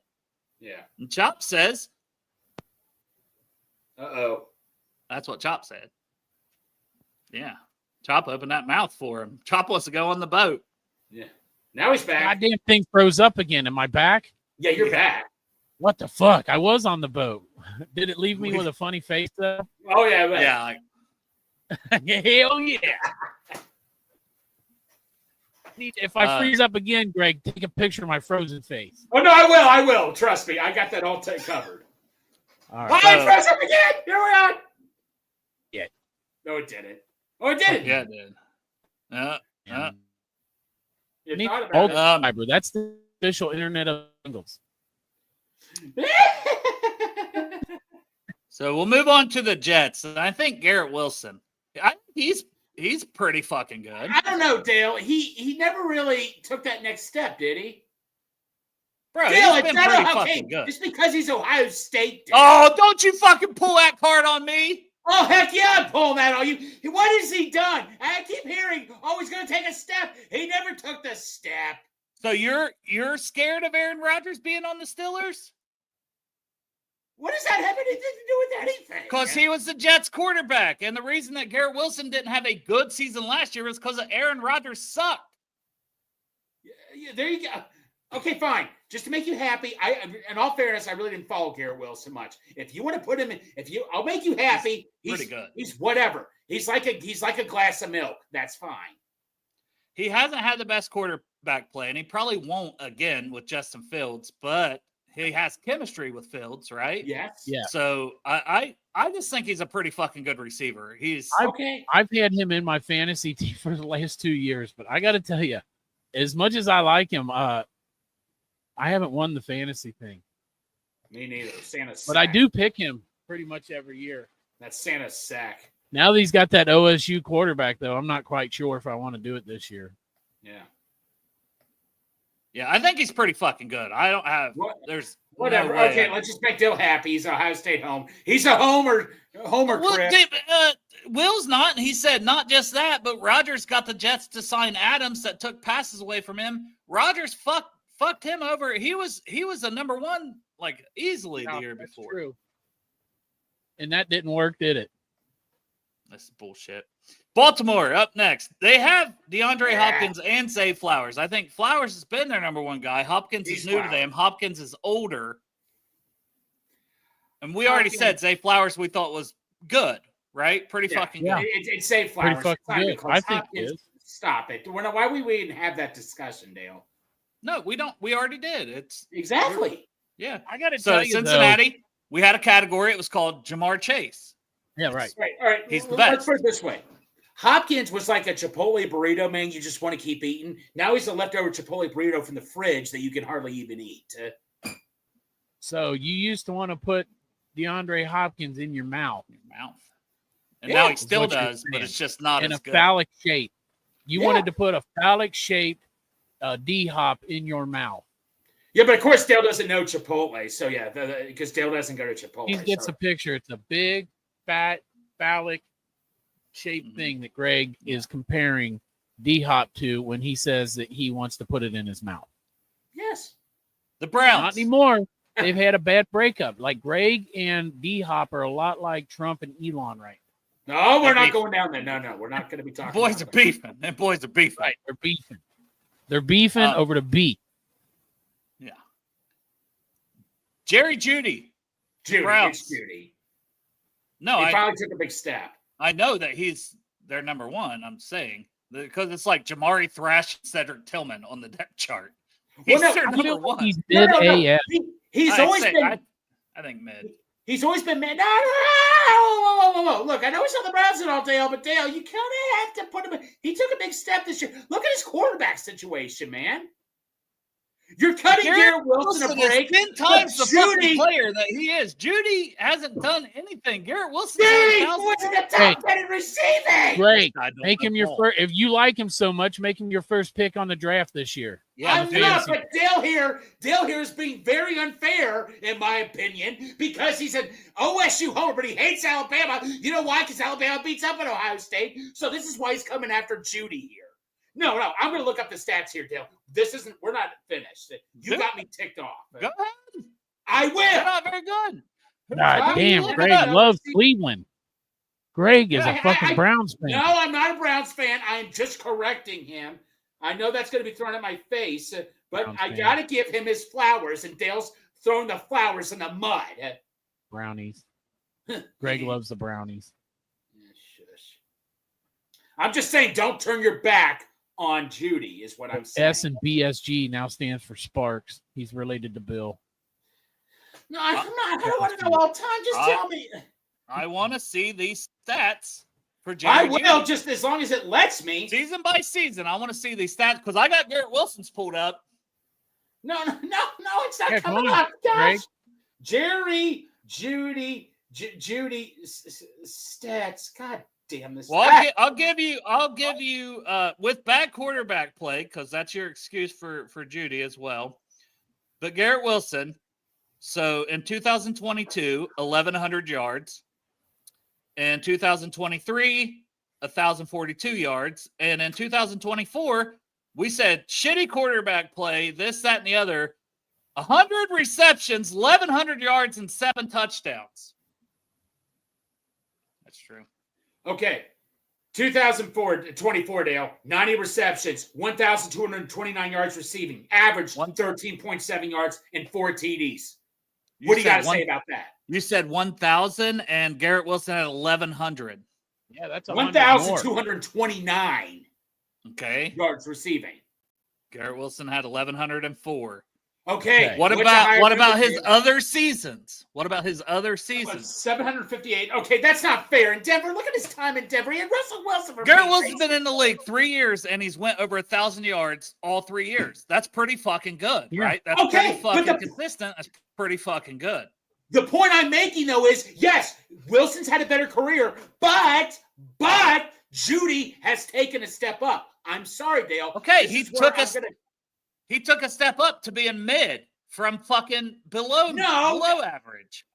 Yeah. And Chop says. Uh-oh. That's what Chop said. Yeah. Chop opened that mouth for him. Chop wants to go on the boat. Yeah. Now he's back. Goddamn thing froze up again. Am I back? Yeah, you're back. What the fuck? I was on the boat. Did it leave me with a funny face though? Oh yeah, yeah. Hell yeah. If I freeze up again, Greg, take a picture of my frozen face. Oh no, I will. Trust me, I got that all covered. All right. I froze up again. Here we are. Yeah. No, it didn't. Oh, it did. Yeah, it did. You thought about it. Fiber. That's the official internet of Bengals. So we'll move on to the Jets. And I think Garrett Wilson. He's pretty fucking good. I don't know, Dale. He never really took that next step, did he? Bro, Dale, he's been pretty fucking good. Just because he's Ohio State. Dale. Oh, don't you fucking pull that card on me. Oh, heck yeah, I'm pulling that on you. What has he done? I keep hearing, he's going to take a step. He never took the step. So you're scared of Aaron Rodgers being on the Steelers? What does that have anything to do with anything? Because he was the Jets quarterback. And the reason that Garrett Wilson didn't have a good season last year was because of Aaron Rodgers sucked. Yeah, there you go. Okay, fine. Just to make you happy, in all fairness, I really didn't follow Garrett Wilson much. If you want to put him in, I'll make you happy. He's pretty good. He's whatever. He's like a glass of milk. That's fine. He hasn't had the best quarterback play, and he probably won't again with Justin Fields, but he has chemistry with Fields, right? Yes. Yeah. So I just think he's a pretty fucking good receiver. I've had him in my fantasy team for the last 2 years, but I got to tell you, as much as I like him, I haven't won the fantasy thing. Me neither. Santa's but I do pick him pretty much every year. That's Santa's sack. Now that he's got that OSU quarterback, though, I'm not quite sure if I want to do it this year. Yeah. Yeah, I think he's pretty fucking good. I don't have there's whatever. No okay, let's just make Dill happy. He's Ohio State home. He's a homer. Will's not. He said not just that, but Rodgers got the Jets to sign Adams that took passes away from him. Rodgers fucked him over. He was the number one like easily the year before. True. And that didn't work, did it? That's bullshit. Baltimore up next. They have DeAndre Hopkins and Zay Flowers. I think Flowers has been their number one guy. Hopkins is new to them. Hopkins is older. And we already said Zay Flowers we thought was good, right? Pretty fucking good. It's Zay Flowers. Pretty fucking good. I think it is. Stop it. Why would we even have that discussion, Dale? No, we don't. We already did. It's exactly. Yeah. I got to tell you, Cincinnati, we had a category. It was called Jamar Chase. Yeah, right. All right. He's the best. Let's put it this way. Hopkins was like a Chipotle burrito, man. You just want to keep eating. Now he's a leftover Chipotle burrito from the fridge that you can hardly even eat. So you used to want to put DeAndre Hopkins in your mouth. And now he still does, but it's just not in as a good. phallic shape. You wanted to put a phallic shaped D-hop in your mouth. Yeah, but of course Dale doesn't know Chipotle. So yeah, because Dale doesn't go to Chipotle. He gets a picture. It's a big, fat, phallic shaped thing that Greg is comparing D-hop to when he says that he wants to put it in his mouth. Yes. The Browns. Not anymore. They've had a bad breakup. Like Greg and D-hop are a lot like Trump and Elon right now. No, we're not going down there. No, we're not going to be talking. Boys are beefing. Them boys are beefing. Right, they're beefing. They're beefing over the beef. Yeah. Jerry Jeudy. It's Judy. No, he finally took a big step. I know that he's their number one. I'm saying because it's like Jamari Thrash, Cedric Tillman on the depth chart. He's their number one. He's mid AF. He's always been. I think mid. He's always been mid. No. Look, I know he's on the Browns and all, Dale, but Dale, you kind of have to put him. He took a big step this year. Look at his quarterback situation, man. You're cutting Garrett Wilson a break. 10 times the fucking player that he is. Jeudy hasn't done anything. Garrett Wilson was in the top 10 in receiving. Great. Make him your first. If you like him so much, make him your first pick on the draft this year. Yeah, I'm not, but Dale here is being very unfair, in my opinion, because he's an OSU homer, but he hates Alabama. You know why? Because Alabama beats up at Ohio State. So this is why he's coming after Jeudy here. No, I'm going to look up the stats here, Dale. We're not finished. You got me ticked off. Go ahead. I will. You're not very good. God damn, Greg loves Cleveland. Greg is a fucking Browns fan. No, I'm not a Browns fan. I'm just correcting him. I know that's going to be thrown at my face, but I got to give him his flowers, and Dale's throwing the flowers in the mud. Brownies. Greg loves the brownies. Shush. I'm just saying, don't turn your back on Jeudy, is what I'm saying. S and BSG now stands for Sparks. He's related to Bill. No, I'm not. I don't want to know all the time. Just tell me. I want to see these stats for Jerry Jeudy. I will, just as long as it lets me. Season by season, I want to see these stats because I got Garrett Wilson's pulled up. No, it's not coming up. Gosh. Greg. Jerry, Jeudy stats. God damn this. Well, I'll give you with bad quarterback play because that's your excuse for Jeudy as well. But Garrett Wilson, so in 2022, 1,100 yards. In 2023, 1,042 yards. And in 2024, we said shitty quarterback play, this, that, and the other. 100 receptions, 1,100 yards, and 7 touchdowns. That's true. Okay. 2024, Dale, 90 receptions, 1,229 yards receiving, average 13.7 yards, and 4 TDs. What do you got to say about that? You said 1,000, and Garrett Wilson had 1,100. Yeah, that's 1,229. Okay. Yards receiving. Garrett Wilson had 1,104. Okay. What about his other seasons? What about his other seasons? 758. Okay, that's not fair. In Denver, look at his time in Denver. He had Russell Wilson. Garrett Wilson's been in the league 3 years, and he's went over 1,000 yards all 3 years. That's pretty fucking good, right? That's pretty fucking consistent. That's pretty fucking good. The point I'm making, though, is yes, Wilson's had a better career, but Jeudy has taken a step up. I'm sorry, Dale. Okay, he took a step up to being mid from fucking below average.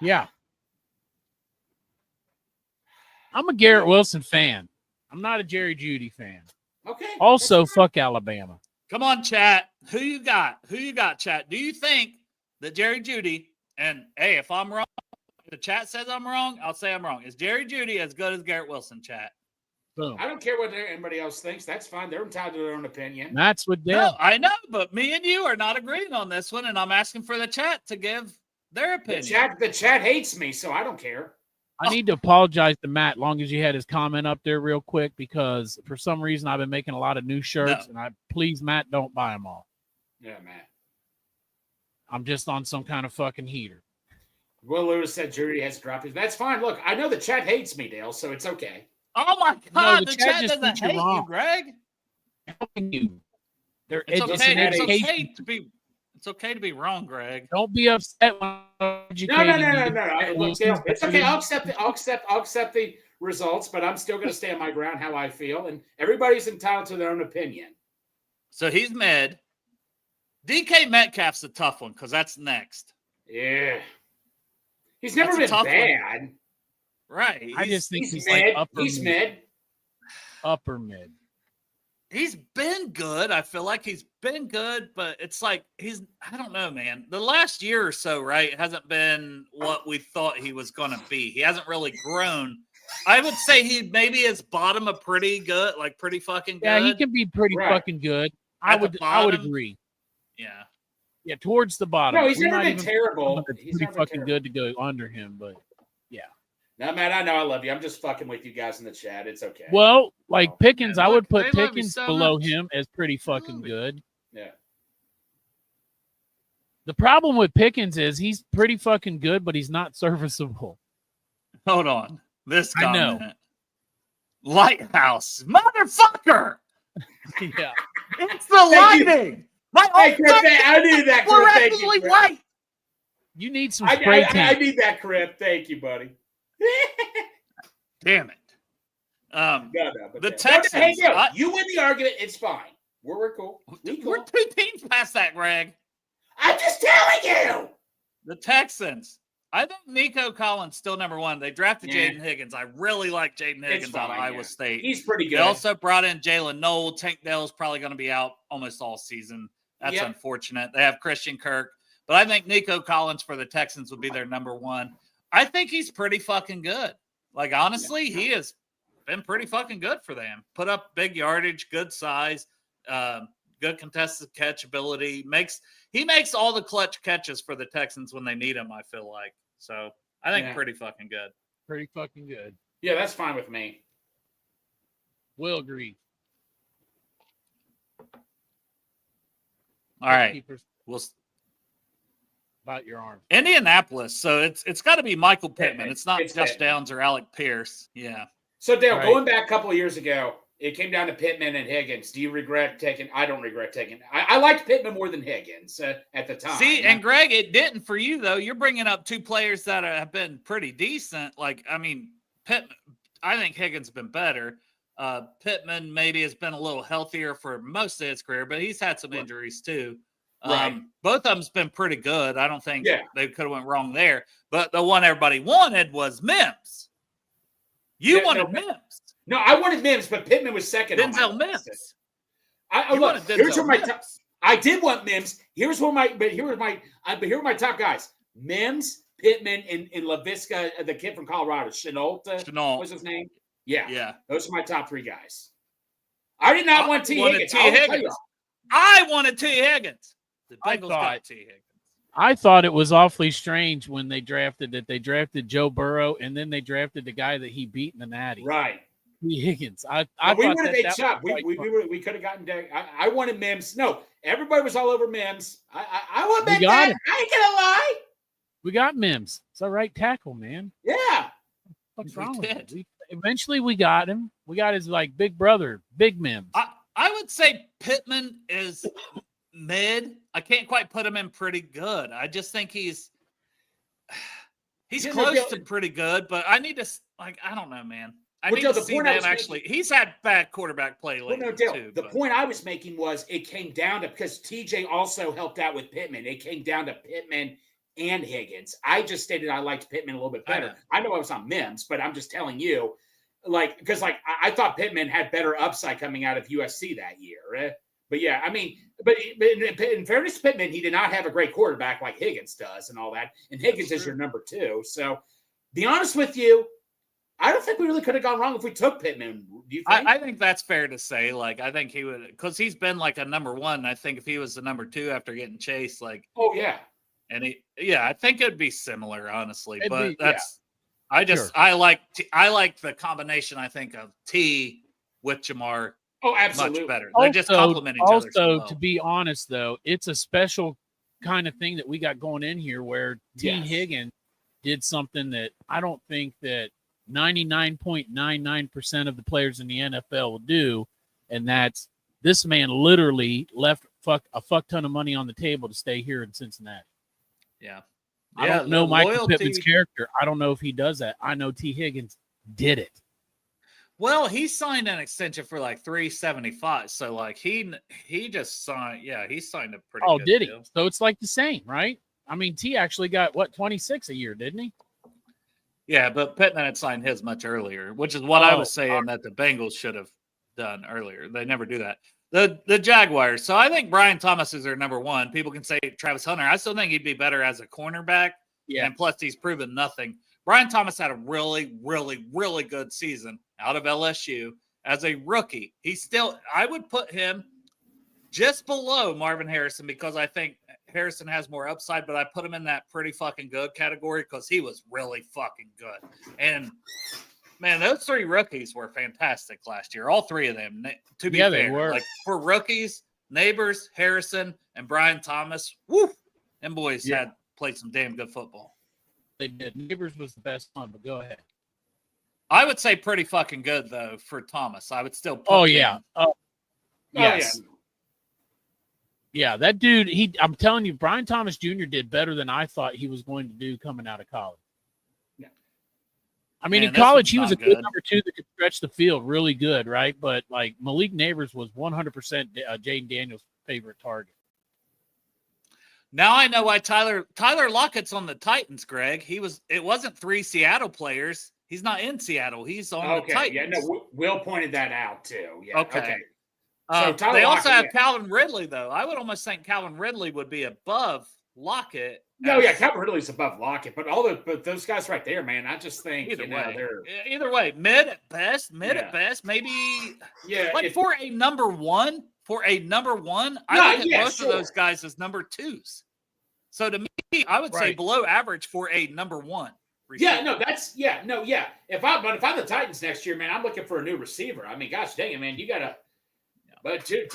Yeah. I'm a Garrett Wilson fan. I'm not a Jerry Jeudy fan. Okay. Also, fuck Alabama. Come on, chat. Who you got, chat? Do you think that Jerry Jeudy, and hey, if I'm wrong, the chat says I'm wrong, I'll say I'm wrong. Is Jerry Jeudy as good as Garrett Wilson, chat? Boom. I don't care what anybody else thinks. That's fine. They're entitled to their own opinion. That's what Dale. No, I know, but me and you are not agreeing on this one, and I'm asking for the chat to give their opinion. The chat hates me, so I don't care. I need to apologize to Matt, long as you had his comment up there real quick, because for some reason I've been making a lot of new shirts, and please, Matt, don't buy them all. Yeah, Matt. I'm just on some kind of fucking heater. Will Lewis said Judy has dropped his. That's fine. Look, I know the chat hates me, Dale, so it's okay. Oh my God, No, the chat just doesn't thinks you're hate you, wrong. Greg. Helping you. It's okay. an It's education. okay to be. It's okay to be wrong, Greg. Don't be upset when I'm educating No. you. Look, Dale, it's okay. I'll accept the results, but I'm still going to stand my ground how I feel, and everybody's entitled to their own opinion. So he's mid. DK Metcalf's a tough one because that's next. Yeah. He's never That's a been tough bad. one. Right. I just think He's like mid. upper He's mid. Upper mid. He's been good. I feel like he's been good, but it's like I don't know, man. The last year or so, right, hasn't been what we thought he was going to be. He hasn't really grown. I would say he maybe is bottom of pretty good, like pretty fucking good. Yeah, he can be pretty fucking good. I would agree. Yeah. Yeah, towards the bottom. No, he's never been terrible. He's pretty fucking good to go under him, but yeah. No, man, I know I love you. I'm just fucking with you guys in the chat. It's okay. Well, like Pickens, man, I would look, put they love you Pickens so below much. him as pretty fucking good. Yeah. The problem with Pickens is he's pretty fucking good, but he's not serviceable. Hold on. This I know. comment. Lighthouse. Motherfucker. Yeah. It's the lighting. My Hey, Chris, I knew that, Chris. Thank you, miraculously Chris. white. You need some spray I tan. need that, Chris. Thank you, buddy. Damn it. But The hey, Texans. Dale, you win the argument. It's fine. We're cool. We're 2 teams past that, Greg. I'm just telling you. The Texans. I think Nico Collins still number one. They drafted Yeah. Jaden Higgins. I really like Jaden Higgins out of Iowa State. He's pretty good. They also brought in Jalen Noel. Tank Dell's probably going to be out almost all season. That's unfortunate. They have Christian Kirk. But I think Nico Collins for the Texans would be their number one. I think he's pretty fucking good. Like, honestly, he has been pretty fucking good for them. Put up big yardage, good size, good contested catch ability. He makes all the clutch catches for the Texans when they need him, I feel like. So I think pretty fucking good. Pretty fucking good. Yeah, that's fine with me. Will agree. All right. We'll about your arm. Indianapolis. So it's got to be Michael Pittman. It's not Josh Pittman. Downs or Alec Pierce. Yeah. So, Dale, going back a couple of years ago, it came down to Pittman and Higgins. Do you regret taking? I don't regret taking. I liked Pittman more than Higgins at the time. See, and Greg, it didn't for you though. You're bringing up two players that have been pretty decent. Like, I mean, Pittman. I think Higgins has been better. Pittman maybe has been a little healthier for most of his career, but he's had some injuries too. Right. Both of them's been pretty good. I don't think they could have went wrong there. But the one everybody wanted was Mims. You wanted Mims. No, I wanted Mims, but Pittman was second. Denzel Mims. Here's where I did want Mims. Here were my top guys: Mims, Pittman, and Laviska, the kid from Colorado, Chenault. What's his name? Yeah. Those are my top three guys. I did not want T. Higgins. I wanted T. Higgins. The Bengals got T. Higgins. I thought it was awfully strange when they drafted Joe Burrow, and then they drafted the guy that he beat in the Natty. Right. T. Higgins. We would have made chop. We could have gotten. I wanted Mims. No, everybody was all over Mims. I want that. I ain't gonna lie. We got Mims. It's a right tackle, man. Yeah. What's wrong with it? Eventually, we got him. We got his big brother, Big Mims. I would say Pittman is mid. I can't quite put him in pretty good. I just think he's close to pretty good, but I need to I don't know, man. I need to see them actually. He's had bad quarterback play lately too. The point I was making was it came down to because TJ also helped out with Pittman. It came down to Pittman and Higgins. I just stated I liked Pittman a little bit better. I know I was on Mims, but I'm just telling you, because I thought Pittman had better upside coming out of USC that year. Right? But yeah, I mean, but in fairness to Pittman, he did not have a great quarterback like Higgins does and all that. And Higgins is your number two. So be honest with you, I don't think we really could have gone wrong if we took Pittman. Do you think? I think that's fair to say. Like, I think he would, because he's been like a number one. I think if he was the number two after getting Chase, like, oh yeah, and I think it'd be similar, honestly. It'd But be- Sure. I like the combination. I think of T with Jamar oh absolutely. much better. They just complement each other. So Also, well. to be honest, though, it's a special kind of thing that we got going in here where T. Yes. Higgins did something that I don't think that 99.99% of the players in the NFL will do, and that's this man literally left a fuck ton of money on the table to stay here in Cincinnati. Yeah. I don't know Michael Pittman's character. I don't know if he does that. I know T. Higgins did it. Well, he signed an extension for like $375. So like he just signed. Yeah, he signed a pretty. Oh, good did he? deal. So it's like the same, right? I mean, T actually got what 26 a year, didn't he? Yeah, but Pittman had signed his much earlier, which is what I was saying all that the Bengals should have done earlier. They never do that. The Jaguars. So I think Brian Thomas is their number one. People can say Travis Hunter. I still think he'd be better as a cornerback. Yeah. And plus, he's proven nothing. Brian Thomas had a really, really, really good season out of LSU as a rookie. I would put him just below Marvin Harrison because I think Harrison has more upside, but I put him in that pretty fucking good category because he was really fucking good. And man, those three rookies were fantastic last year. All three of them, to be Yeah, fair. they were. Like for rookies, Neighbors, Harrison, and Brian Thomas, woo, them boys had played some damn good football. They did. Neighbors was the best one, but go ahead. I would say pretty fucking good though for Thomas. I would still put Oh him. yeah. Oh, yes. Yeah, that dude, I'm telling you, Brian Thomas Jr. did better than I thought he was going to do coming out of college. Yeah. I mean, Man, in this college, one's he was a not good good. number two that could stretch the field really good, right? But like Malik Neighbors was 100% Jaden Daniels' favorite target. Now I know why Tyler Lockett's on the Titans, Greg. It wasn't three Seattle players. He's not in Seattle. He's on the Titans. Yeah, no, Will pointed that out too. Yeah. Okay. So Tyler they also Lockett, have Calvin Ridley, though. I would almost think Calvin Ridley would be above Lockett. No, yeah, Calvin Ridley's above Lockett, but those guys right there, man. I just think Either way, mid at best, maybe. Yeah, like for a number one, I look at most of those guys as number twos. So to me, I would say below average for a number one receiver. If I'm the Titans next year, man, I'm looking for a new receiver. I mean, gosh dang it, man, you gotta. But two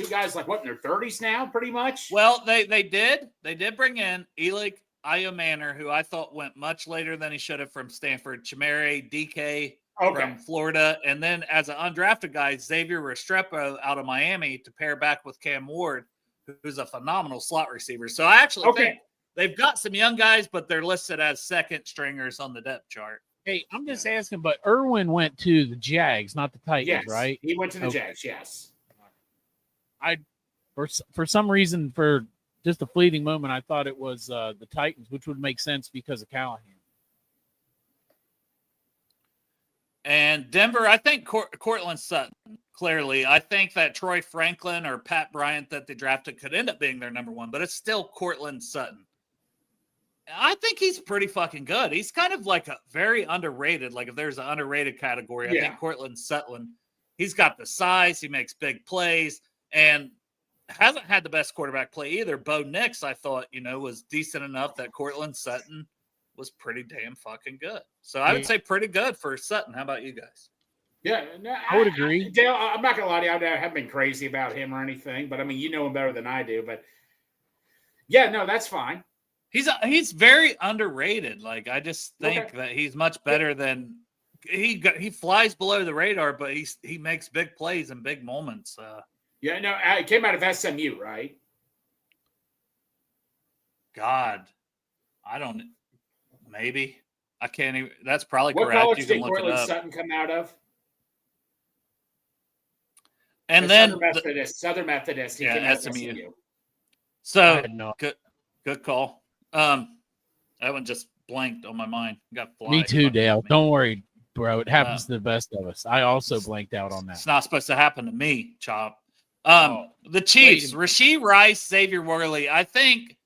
guys like what in their 30s now, pretty much. Well, they did bring in Eli Manor, who I thought went much later than he should have from Stanford. Chimere DK from Florida, and then as an undrafted guy, Xavier Restrepo out of Miami to pair back with Cam Ward, who's a phenomenal slot receiver. So I actually think they've got some young guys, but they're listed as second stringers on the depth chart. Hey, I'm just asking, but Irwin went to the Jags, not the Titans, right? He went to the Jags, yes. For some reason, for just a fleeting moment, I thought it was the Titans, which would make sense because of Callahan. And Denver, I think Cortland Sutton, clearly. I think that Troy Franklin or Pat Bryant that they drafted could end up being their number one, but it's still Cortland Sutton. I think he's pretty fucking good. He's kind of like a very underrated, like if there's an underrated category, I think Cortland Sutton, he's got the size, he makes big plays, and hasn't had the best quarterback play either. Bo Nix, I thought, was decent enough that Cortland Sutton was pretty damn fucking good. So I would say pretty good for Sutton. How about you guys? Yeah, no, I would agree. Dale, I'm not going to lie to you. I haven't been crazy about him or anything, but I mean, you know him better than I do. But yeah, no, that's fine. He's very underrated. Like, I just think that he's much better than he flies below the radar, but he makes big plays and big moments. Yeah, no, it came out of SMU, right? God, I don't. Maybe I can't even. That's probably what correct. College You can did look Cortland it up. Sutton come out of? And then Southern Methodist. He came out of SMU. So good call. That one just blanked on my mind. Got fly. Me too, Dale. Don't worry, bro. It happens to the best of us. I also blanked out on that. It's not supposed to happen to me, Chop. The Chiefs, Rashee Rice, Xavier Worley. I think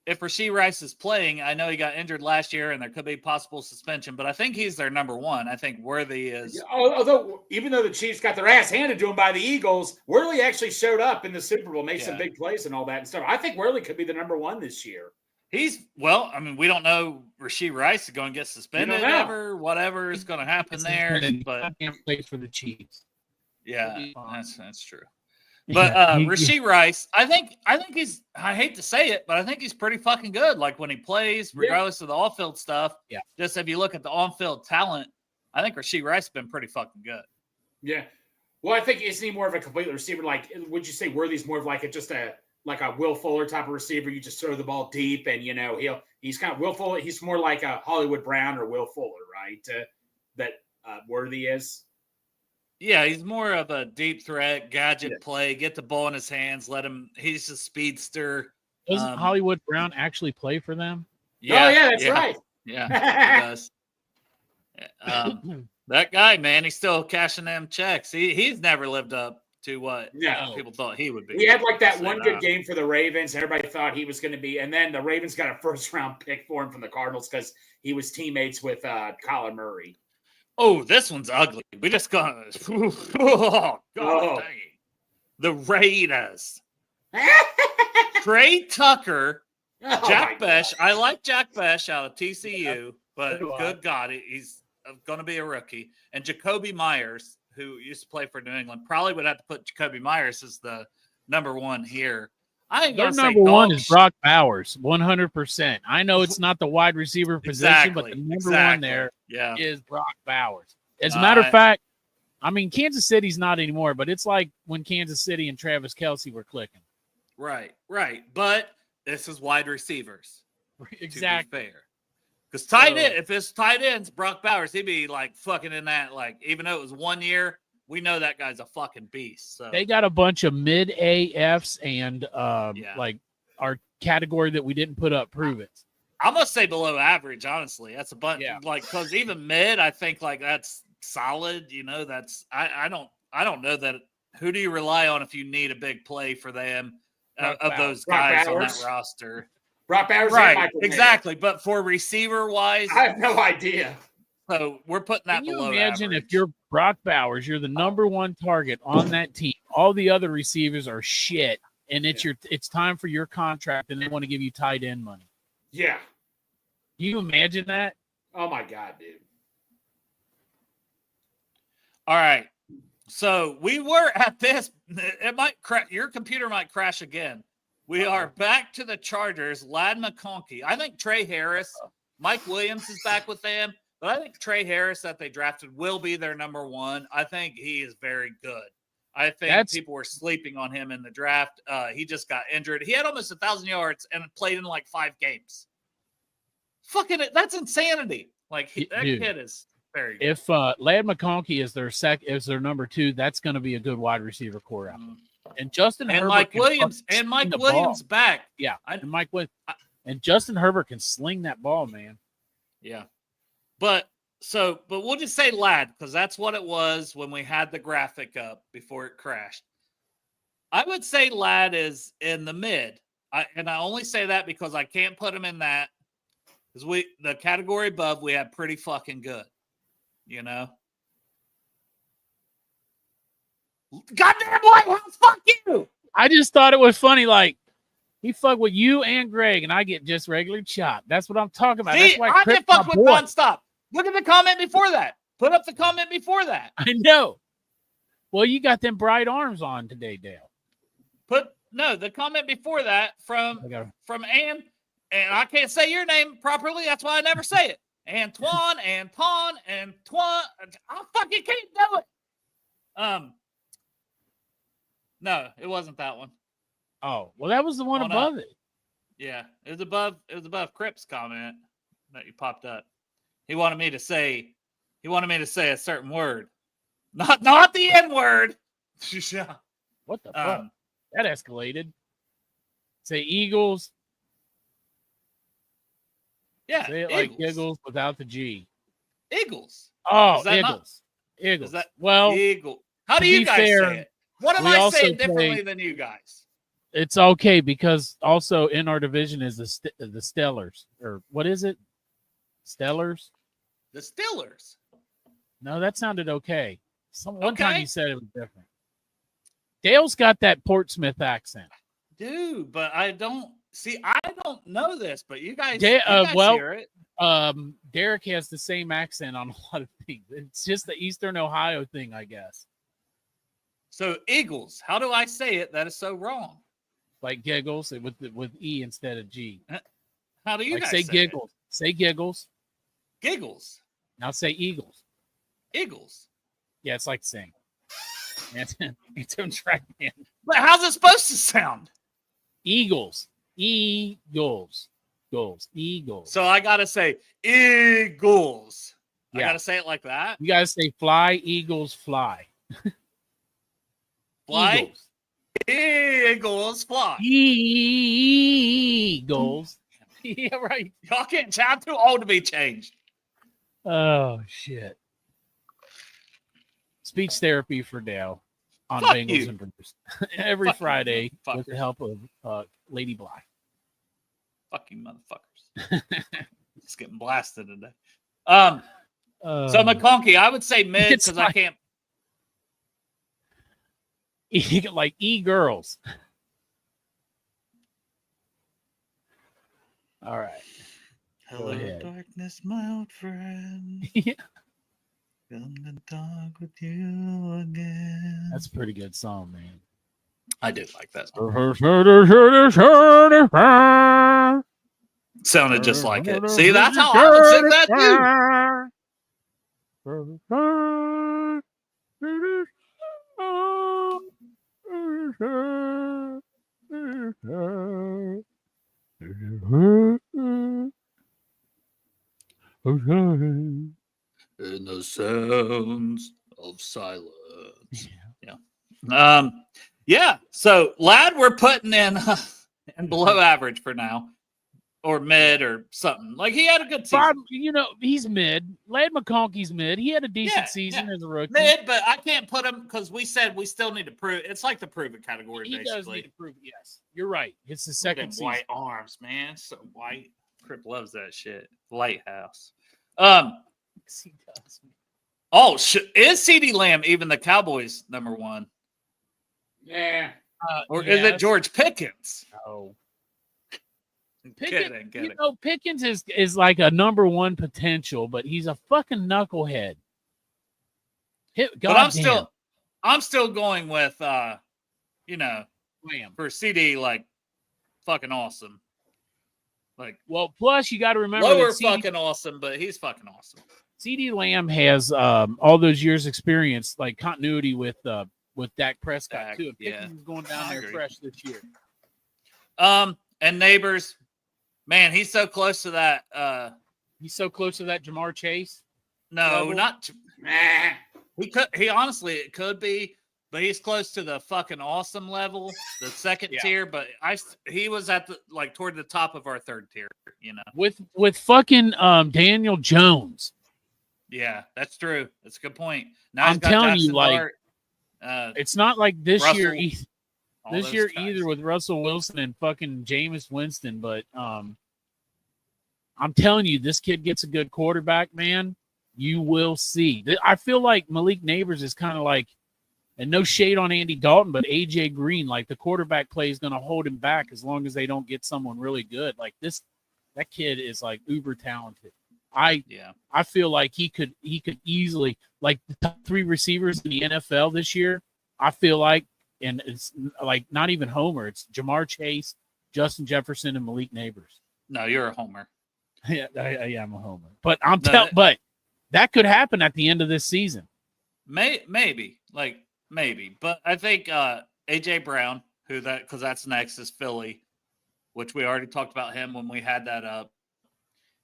if Rashee Rice is playing, I know he got injured last year and there could be possible suspension, but I think he's their number one. I think Worthy is. Although, even though the Chiefs got their ass handed to them by the Eagles, Worley actually showed up in the Super Bowl, made some big plays and all that and stuff. I think Worley could be the number one this year. I mean, we don't know Rashee Rice is going to get suspended ever, whatever is going to happen there. But plays for the Chiefs. Yeah, that's true. But Rashee Rice, I think he's, I hate to say it, but I think he's pretty fucking good. Like when he plays, regardless of the off-field stuff, just if you look at the on-field talent, I think Rashee Rice has been pretty fucking good. Yeah. Well, I think isn't he more of a complete receiver? Like, would you say Worthy's more of like a Will Fuller type of receiver? You just throw the ball deep, and he's kind of Will Fuller. He's more like a Hollywood Brown or Will Fuller, right? That Worthy is. Yeah, he's more of a deep threat, gadget play, get the ball in his hands, let him. He's a speedster. Doesn't Hollywood Brown actually play for them? Yeah, that's right. Yeah, he does. That guy, man, he's still cashing them checks. He's never lived up to what people thought he would be. He had like that one good game for the Ravens. Everybody thought he was going to be, and then the Ravens got a first-round pick for him from the Cardinals because he was teammates with Kyler Murray. Oh, this one's ugly. We just got dang. The Raiders. Trey Tucker, Jack Besh. I like Jack Besh out of TCU, but good God, he's going to be a rookie. And Jacoby Myers, who used to play for New England, probably would have to put Jacoby Myers as the number one here. I ain't going to say number one is Brock Bowers, 100%. I know it's not the wide receiver position, but the number one there is Brock Bowers. As a matter of fact, I mean, Kansas City's not anymore, but it's like when Kansas City and Travis Kelce were clicking. Right. But this is wide receivers. Exactly. To be fair. Because tight end, if it's tight ends, Brock Bowers, he'd be like fucking in that, like, even though it was 1 year, we know that guy's a fucking beast. So they got a bunch of mid AFs and like our category that we didn't put up. Prove it. I'm gonna say below average, honestly. That's a bunch, like, because even mid, I think like that's solid. That's I don't know that. Who do you rely on if you need a big play for them of those guys on that roster? Brock Bowers, right? Exactly. But for receiver wise, I have no idea. So we're putting that below average. Imagine if you're Brock Bowers, you're the number one target on that team. All the other receivers are shit, and it's time for your contract, and they want to give you tight end money. Yeah. Can you imagine that? Oh my God, dude. All right. So we were at this. It might your computer might crash again. We are back to the Chargers. Ladd McConkey. I think Trey Harris, Mike Williams is back with them. But I think Trey Harris that they drafted will be their number one. I think he is very good. I think people were sleeping on him in the draft. He just got injured. He had almost 1,000 yards and played in like 5 games. Fucking it. That's insanity. Like that kid is very good. If Ladd McConkey is their number 2, that's going to be a good wide receiver core out there. And Justin Herbert Mike Williams back. Yeah. And Mike Williams. And Justin Herbert can sling that ball, man. Yeah. But we'll just say Ladd because that's what it was when we had the graphic up before it crashed. I would say Ladd is in the mid. I only say that because I can't put him in that because the category above we had pretty fucking good. Goddamn White House, fuck you! I just thought it was funny, like he fucked with you and Greg, and I get just regular chop. That's what I'm talking about. See, that's why I get fucked with nonstop. Look at the comment before that. Put up the comment before that. I know. Well, you got them bright arms on today, Dale. The comment before that from Ann, and I can't say your name properly. That's why I never say it. Antoine. I fucking can't do it. No, it wasn't that one. Oh, well, that was the one above it. Yeah, it was above Crip's comment that you popped up. He wanted me to say a certain word. Not the N-word. What the fuck? That escalated. Say Eagles. Yeah. Say it Eagles. Like Eagles without the G. Eagles. Oh, Eagles. Eagles. Eagle. How do you guys say it? What am I saying differently than you guys? It's okay because also in our division is the Stellars, or what is it? Stellars? The Steelers. No, that sounded okay. One time Okay. you said it was different. Dale's got that Portsmouth accent. Dude, but I don't know this, but you guys, well, hear it. Derek has the same accent on a lot of things. It's just the Eastern Ohio thing, I guess. So Eagles, how do I say it? That is so wrong. Like giggles with E instead of G. How do you like guys say say giggles? It? Say giggles. Giggles. Now say Eagles. Eagles. Yeah, it's like the same. It's on track, man. But how's it supposed to sound? Eagles. Eagles. Goals. Eagles. So I gotta say Eagles. Yeah. I gotta say it like that. You gotta say fly, Eagles, fly. Fly. Eagles. Eagles fly. Eagles. Yeah, right. Y'all can't. I'm too old to be changed. Oh shit. Speech therapy for Dale on Fuck Bengals you. and Brewers every Fuck you, Friday motherfuckers. with the help of Lady Bly. Fuck you, motherfuckers. It's getting blasted today. So McConkey, I would say mid It's because I can't. like girls. All right. Hello, ahead. darkness, my old friend. Yeah. Come to talk with you again. That's a pretty good song, man. I do like that. Sounded Sounded just like it. See, that's how I would sing that In the sounds of silence. Yeah. So Lad, we're putting in and below average for now, or mid, or something. Like he had a good season. Bob, he's mid. Lad McConkey's mid. He had a decent season as a rookie. Mid, but I can't put him because we said we still need to prove. It's like the prove it category. He basically. does need to prove it. Yes, you're right. It's the second season. White arms, man. So white. Crip loves that shit. Lighthouse. Yes, he does. Oh, is CeeDee Lamb even the Cowboys' number one? Yeah. Or is it George Pickens? No. Kidding. Pickens is like a number one potential, but he's a fucking knucklehead. But I'm still going with Lamb for CD, like fucking awesome. Like, well, plus you got to remember lower fucking awesome, but he's fucking awesome. CeeDee Lamb has all those years experience, like continuity with Dak Prescott too. Pickens is going down there fresh this year. And Neighbors, man, he's so close to that. He's so close to that Jamar Chase. No, level. not. He honestly, it could be, but he's close to the fucking awesome level, the second tier. But he was at toward the top of our third tier. With fucking Daniel Jones. Yeah, that's true. That's a good point. Now I'm telling you, Dart, it's not like this Russell, year. This year guys. either with Russell Wilson and fucking Jameis Winston, but I'm telling you, this kid gets a good quarterback, man. You will see. I feel like Malik Neighbors is kind of like, and no shade on Andy Dalton, but AJ Green, like the quarterback play is going to hold him back as long as they don't get someone really good. Like that kid is like uber talented. I feel like he could easily, like the top 3 receivers in the NFL this year. I feel like, and it's like not even Homer. It's Jamar Chase, Justin Jefferson, and Malik Neighbors. No, you're a Homer. Yeah, I'm a Homer. But but that could happen at the end of this season. Maybe. But I think AJ Brown, because that's next, is Philly, which we already talked about him when we had that up.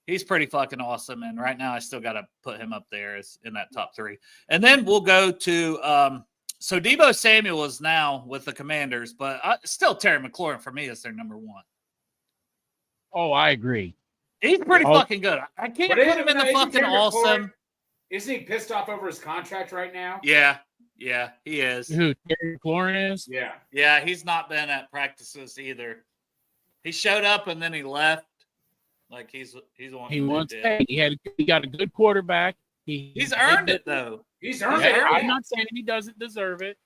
He's pretty fucking awesome, and right now I still got to put him up there as in that top 3. And then we'll go to so Deebo Samuel is now with the Commanders, but still Terry McLaurin for me is their number 1. Oh, I agree. He's pretty fucking good. I can't put him in the fucking awesome. Isn't he pissed off over his contract right now? Yeah. Yeah, he is. Who Terry McLaurin is? Yeah. Yeah, he's not been at practices either. He showed up and then he left. Like he's on. He wants. Hey, he got a good quarterback. He's earned it though. He's earned Yeah, it. I'm not saying he doesn't deserve it.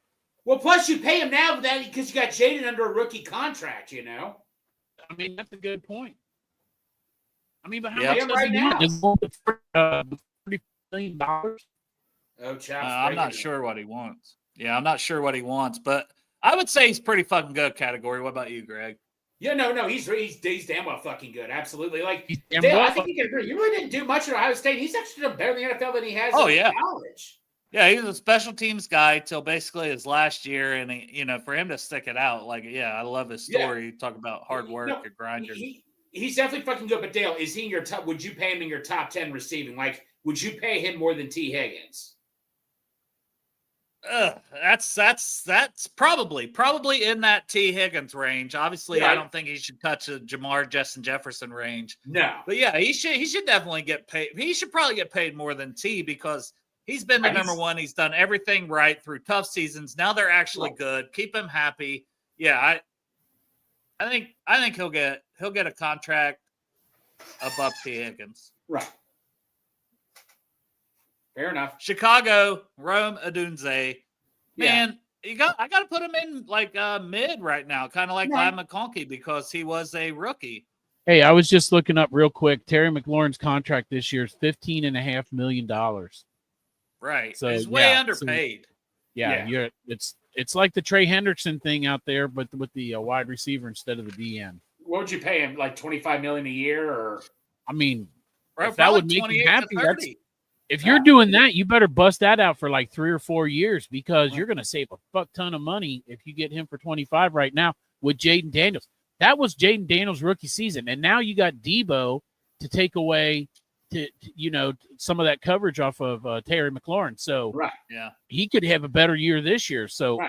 Well, plus you pay him now because you got Jaden under a rookie contract. You know. I mean, that's a good point. I mean, but how Yeah. much does Right he now. want? Is it $30 million? Oh, Chop's I'm not breaking sure what he wants. Yeah, I'm not sure what he wants, but I would say he's pretty fucking good category. What about you, Greg? Yeah, no, he's damn well fucking good. Absolutely. Like, He's damn Dale, well I think you can agree. You really didn't do much at Ohio State. He's actually done better in the NFL than he has Oh, in yeah. college. Yeah, he was a special teams guy till basically his last year, and for him to stick it out, like, yeah, I love his story. Talk about hard work, a grinder. He's definitely fucking good. But Dale, is he in your top? Would you pay him in your top 10 receiving? Like, would you pay him more than T. Higgins? That's probably in that T. Higgins range. Obviously, Yeah. I don't think he should touch a Jamar Justin Jefferson range. No, But yeah, he should definitely get paid. He should probably get paid more than T because he's been the number one. He's done everything right through tough seasons. Now they're actually good. Keep him happy. Yeah, I think he'll get a contract above T. Higgins. right. Fair enough. Chicago, Rome Odunze. Yeah. Man, I got to put him in like mid right now, kind of like Ladd McConkey because he was a rookie. Hey, I was just looking up real quick. Terry McLaurin's contract this year is $15.5 million. Right. So he's way underpaid. It's like the Trey Hendrickson thing out there, but with the wide receiver instead of the DN. What would you pay him? Like $25 million a year, or? I mean, Right, if that would make him happy, if you're doing that, you better bust that out for like 3 or 4 years because you're going to save a fuck ton of money if you get him for 25 right now with Jaden Daniels. That was Jaden Daniels' rookie season, and now you got Debo to take away some of that coverage off of Terry McLaurin. So he could have a better year this year. So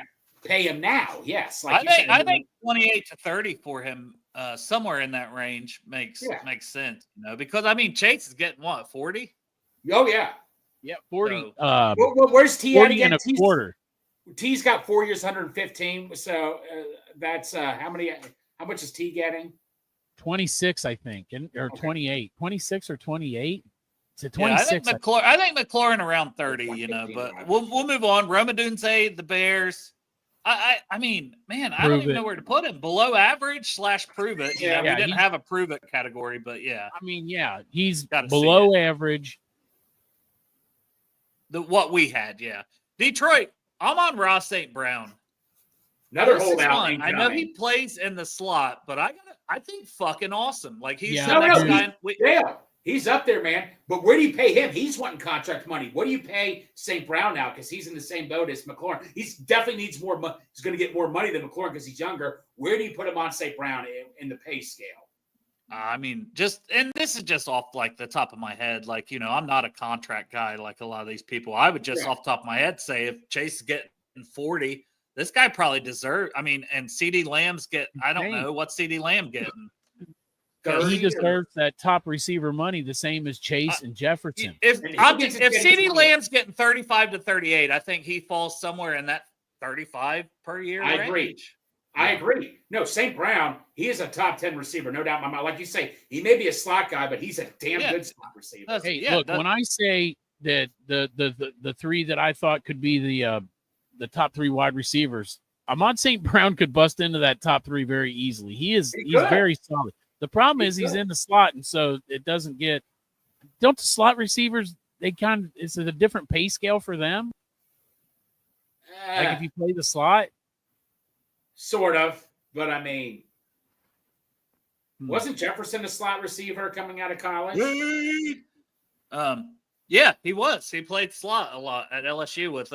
pay him now, yes. Like I think 28 to 30 for him, somewhere in that range makes sense. Because I mean Chase is getting what 40. Oh yeah, 40. Where's T at 40 again? and a quarter. T's got 4 years, 115. So that's how much is T getting? 26, I think, or 28. 26 or 28. It's a 26. I think McLaurin around 30. But we'll move on. Rome Odunze, the Bears. I mean, man, I don't even know where to put him. Below average / prove it. We didn't have a prove it category, but yeah. I mean, he's below average. What we had, Detroit, Amon-Ra St. Brown. Another holdout. I know he plays in the slot, but I think fucking awesome. Like he's he's up there, man. But where do you pay him? He's wanting contract money. What do you pay St. Brown now? Because he's in the same boat as McLaurin. He's definitely needs more money. He's going to get more money than McLaurin because he's younger. Where do you put him on St. Brown in the pay scale? I mean, and this is just off like the top of my head. Like, I'm not a contract guy like a lot of these people. I would just off the top of my head say if Chase is getting 40, this guy probably deserves. I mean, and CD Lamb's I don't know what CD Lamb getting. He deserves that top receiver money the same as Chase and Jefferson. If CD Lamb's getting 35 to 38, I think he falls somewhere in that 35 per year. I agree. No, St. Brown, he is a top 10 receiver, no doubt in my mind. Like you say, he may be a slot guy, but he's a damn good slot receiver. When I say that the three that I thought could be the top 3 wide receivers, Ahmad St. Brown could bust into that top 3 very easily. He's very solid. The problem is he's in the slot, and so it doesn't get. Don't the slot receivers? It's a different pay scale for them. Like if you play the slot. Sort of, but I mean, wasn't Jefferson a slot receiver coming out of college? Yeah, he was. He played slot a lot at LSU with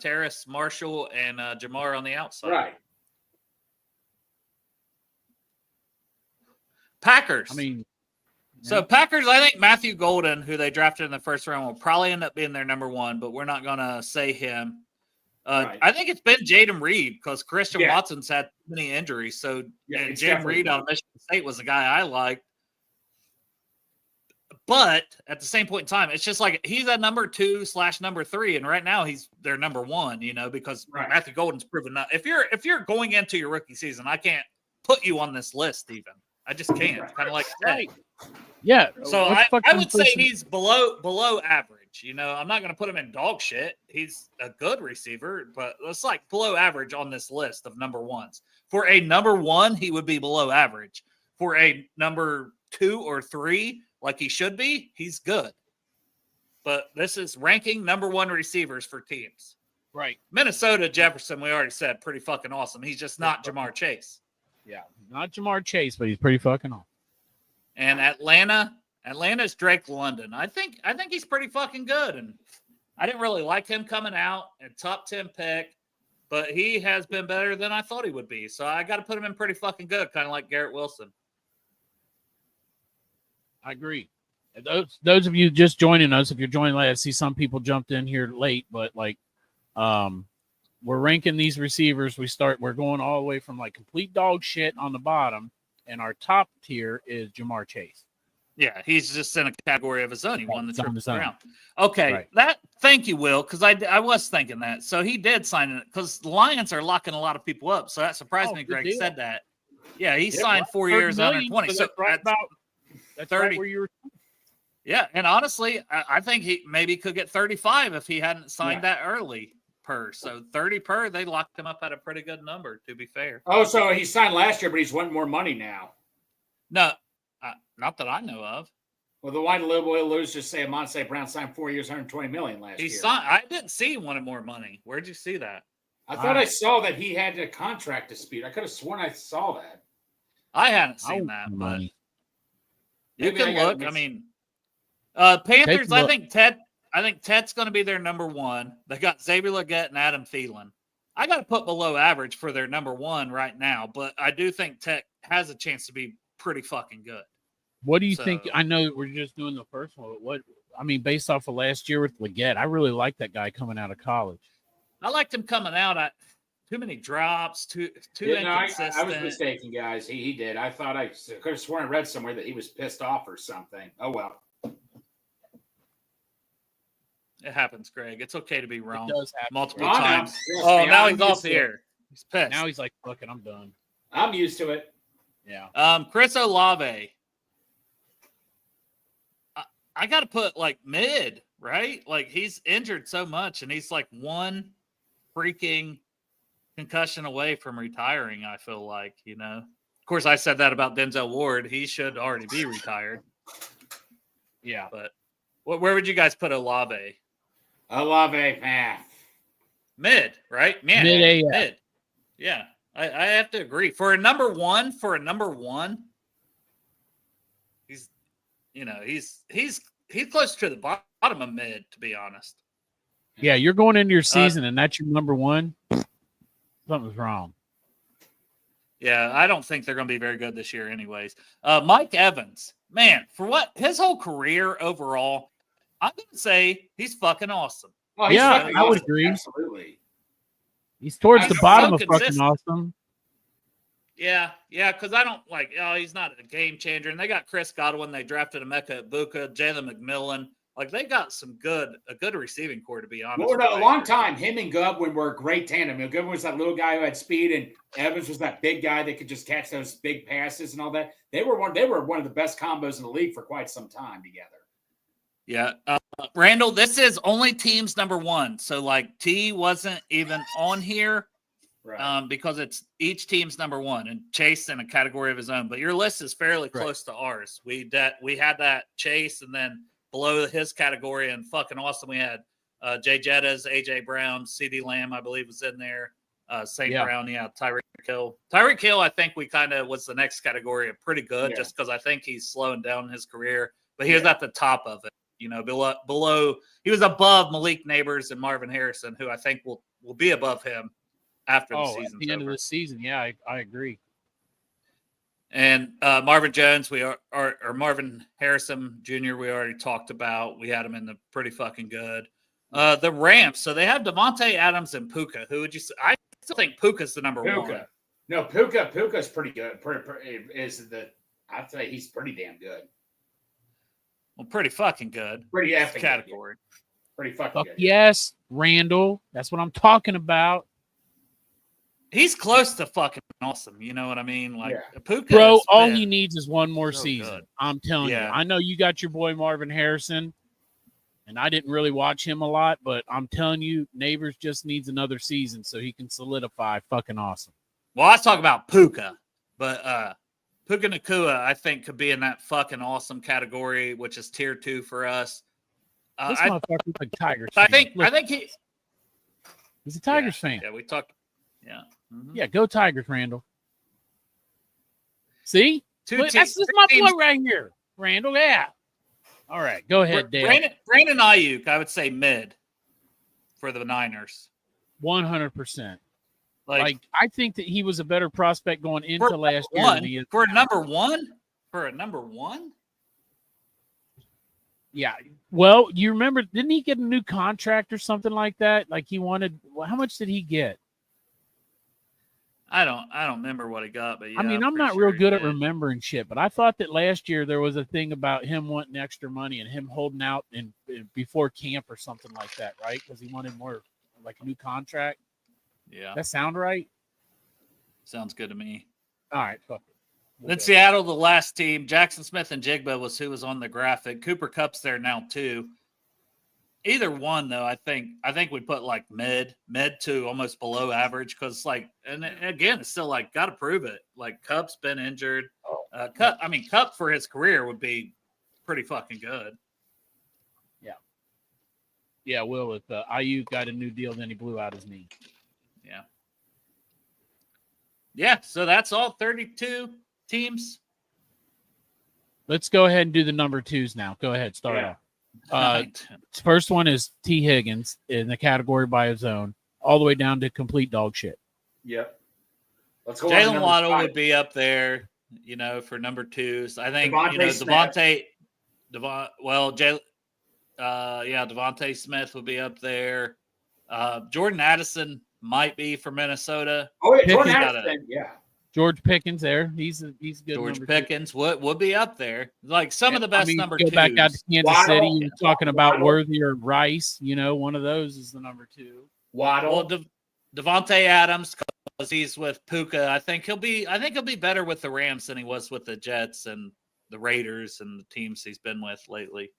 Terrace Marshall and Jamar on the outside. Right. Packers. I mean, so Packers, I think Matthew Golden, who they drafted in the first round, will probably end up being their number 1, but we're not going to say him. I think it's been Jaden Reed because Christian Watson's had many injuries. So Jaden Reed out of Michigan State was the guy I liked. But at the same point in time, it's just like he's a number 2/number 3, and right now he's their number 1. Because Matthew Golden's proven not. If you're going into your rookie season, I can't put you on this list. Even I just can't. Kind of like Ted. Yeah. So I would say he's below average. I'm not going to put him in dog shit. He's a good receiver, but it's like below average on this list of number 1s. For a number 1, he would be below average. For a number 2 or 3, like he should be, he's good. But this is ranking number 1 receivers for teams. Right. Minnesota, Jefferson, we already said, pretty fucking awesome. He's just not Jamar Chase. Yeah, not Jamar Chase, but he's pretty fucking awesome. And Atlanta's Drake London. I think he's pretty fucking good. And I didn't really like him coming out and top 10 pick, but he has been better than I thought he would be. So I got to put him in pretty fucking good, kind of like Garrett Wilson. I agree. Those of you just joining us, if you're joining late, I see some people jumped in here late, but we're ranking these receivers. We're going all the way from like complete dog shit on the bottom, and our top tier is Jamar Chase. Yeah, he's just in a category of his own. He won the Triple Crown. Okay, right. Thank you, Will, because I was thinking that. So he did sign it because the Lions are locking a lot of people up. So that surprised me. Greg said that. Yeah, he signed 4 years, 120. So that's 30. right where you were. Yeah, and honestly, I think he maybe could get 35 if he hadn't signed that early per. So 30 per, they locked him up at a pretty good number, to be fair. Oh, so he signed last year, but he's wanting more money now. No, not that I know of. Well, the white little lose just say Monte Brown signed 4 years, $120 million last year. I didn't see he wanted more money. Where'd you see that? I thought I saw that he had a contract dispute. I could have sworn I saw that. I hadn't seen that, but you can look. I mean, Panthers. I think Ted's going to be their number 1. They got Xavier Legette and Adam Thielen. I got to put below average for their number 1 right now, but I do think Ted has a chance to be pretty fucking good. What do you think? I know we're just doing the first one, but based off of last year with Legette, I really like that guy coming out of college. I liked him coming out at too many drops, too inconsistent. I was mistaken, guys. He did. I thought I could have sworn I read somewhere that he was pissed off or something. Oh, well. It happens, Greg. It's okay to be wrong. It does happen multiple times. Now he's off the air. He's pissed. Now he's like, fucking, I'm done. I'm used to it. Yeah. Chris Olave. I got to put like mid, right? Like he's injured so much, and he's like one freaking concussion away from retiring. I feel like, Of course, I said that about Denzel Ward. He should already be retired. Yeah, but where would you guys put Olave? Olave, mid, right? Man, mid. Yeah, I have to agree. For a number one, he's close to the bottom of mid, to be honest. Yeah, you're going into your season and that's your number 1. Something's wrong. Yeah, I don't think they're going to be very good this year anyways. Mike Evans, man, for what his whole career overall, I'm going to say he's fucking awesome. Oh, I would agree. Absolutely. He's towards the bottom of fucking awesome. Yeah, because I don't he's not a game changer. And they got Chris Godwin. They drafted Emeka Ibuka, Jalen McMillan. Like, they got a good receiving core, to be honest. For a long time, him and Godwin were a great tandem. Godwin was that little guy who had speed, and Evans was that big guy that could just catch those big passes and all that. They were one of the best combos in the league for quite some time together. Yeah. Randall, this is only team's number 1. So, T wasn't even on here. Right. Because it's each team's number 1, and Chase in a category of his own. But your list is fairly close to ours. We had that Chase, and then below his category and fucking awesome, we had Jay Jettas, AJ Brown, CD Lamb, I believe, was in there. St. Brown, Tyreek Hill. Tyreek Hill, I think we kind of was the next category of pretty good, just because I think he's slowing down his career. But he was at the top of it. Below he was above Malik Neighbors and Marvin Harrison, who I think will be above him after the season. At the end of the season, I agree. And Marvin Jones, or Marvin Harrison Jr., we already talked about. We had him in the pretty fucking good. The Rams, so they have Devontae Adams and Puka. Who would you say? I still think Puka's the number 1. No, Puka's pretty good. I'd say he's pretty damn good. Well, pretty fucking good. Pretty effing category. Good. Pretty fucking Fuck good. yes, Randall. That's what I'm talking about. He's close to fucking awesome. You know what I mean? Like Puka, Bro, all he needs is one more so season. good. I'm telling you. I know you got your boy Marvin Harrison, and I didn't really watch him a lot, but I'm telling you, Neighbors just needs another season so he can solidify fucking awesome. Well, I was talking about Puka, but Puka Nacua, I think, could be in that fucking awesome category, which is tier 2 for us. This motherfucker's a Tigers fan. I think he's a Tigers fan. Yeah, we talked. Yeah. Mm-hmm. Yeah, go Tigers, Randall. See? That's my boy right here. Randall, yeah. All right, go ahead, Dale. Brandon Ayuk, I would say mid for the Niners. 100%. Like I think that he was a better prospect going into last year than he is for now. For a number one? Yeah. Well, you remember, didn't he get a new contract or something like that? Like he wanted, how much did he get? I don't remember what he got, but yeah, I mean, I'm not real good at remembering shit, but I thought that last year there was a thing about him wanting extra money and him holding out in before camp or something like that, right? Because he wanted more, like a new contract. Yeah. That sound right? Sounds good to me. All right, fuck it. Then Seattle, the last team, Jackson Smith and Jigba was who was on the graphic. Cooper Kupp's there now too. Either one, though, I think we'd put like mid to almost below average because, like, and again, it's still like got to prove it. Like Kupp's been injured. Kupp for his career would be pretty fucking good. Yeah. Yeah, Will with Ayuk got a new deal, then he blew out his knee. Yeah. Yeah. So that's all 32 teams. Let's go ahead and do the number 2s now. Go ahead, start off. First one is T. Higgins in the category by his own, all the way down to complete dog shit. Yep. Let's go. Jalen Waddle would be up there, for number 2s. I think Devontae Smith would be up there. Jordan Addison might be for Minnesota. Oh, yeah, Jordan Addison, yeah. George Pickens there. He's good. George Pickens would be up there. Like some of the best number 2s. Go back out to Kansas City. You're talking about Worthy or Rice. One of those is the number 2. Waddle. Well, Devontae Adams, because he's with Puka. I think he'll be better with the Rams than he was with the Jets and the Raiders and the teams he's been with lately.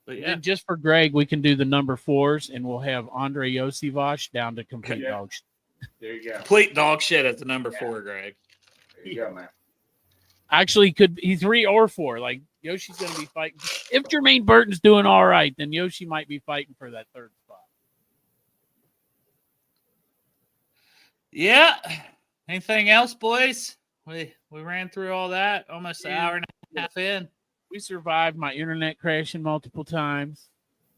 But yeah, and just for Greg, we can do the number 4s, and we'll have Andre Yosivach down to complete dog shit. There you go. Complete dog shit at the number 4, Greg. There you go, man. Actually, could be 3 or 4. Like Yoshi's going to be fighting. If Jermaine Burton's doing all right, then Yoshi might be fighting for that 3rd spot. Yeah. Anything else, boys? We ran through all that almost an hour and a half in. We survived my internet crashing multiple times.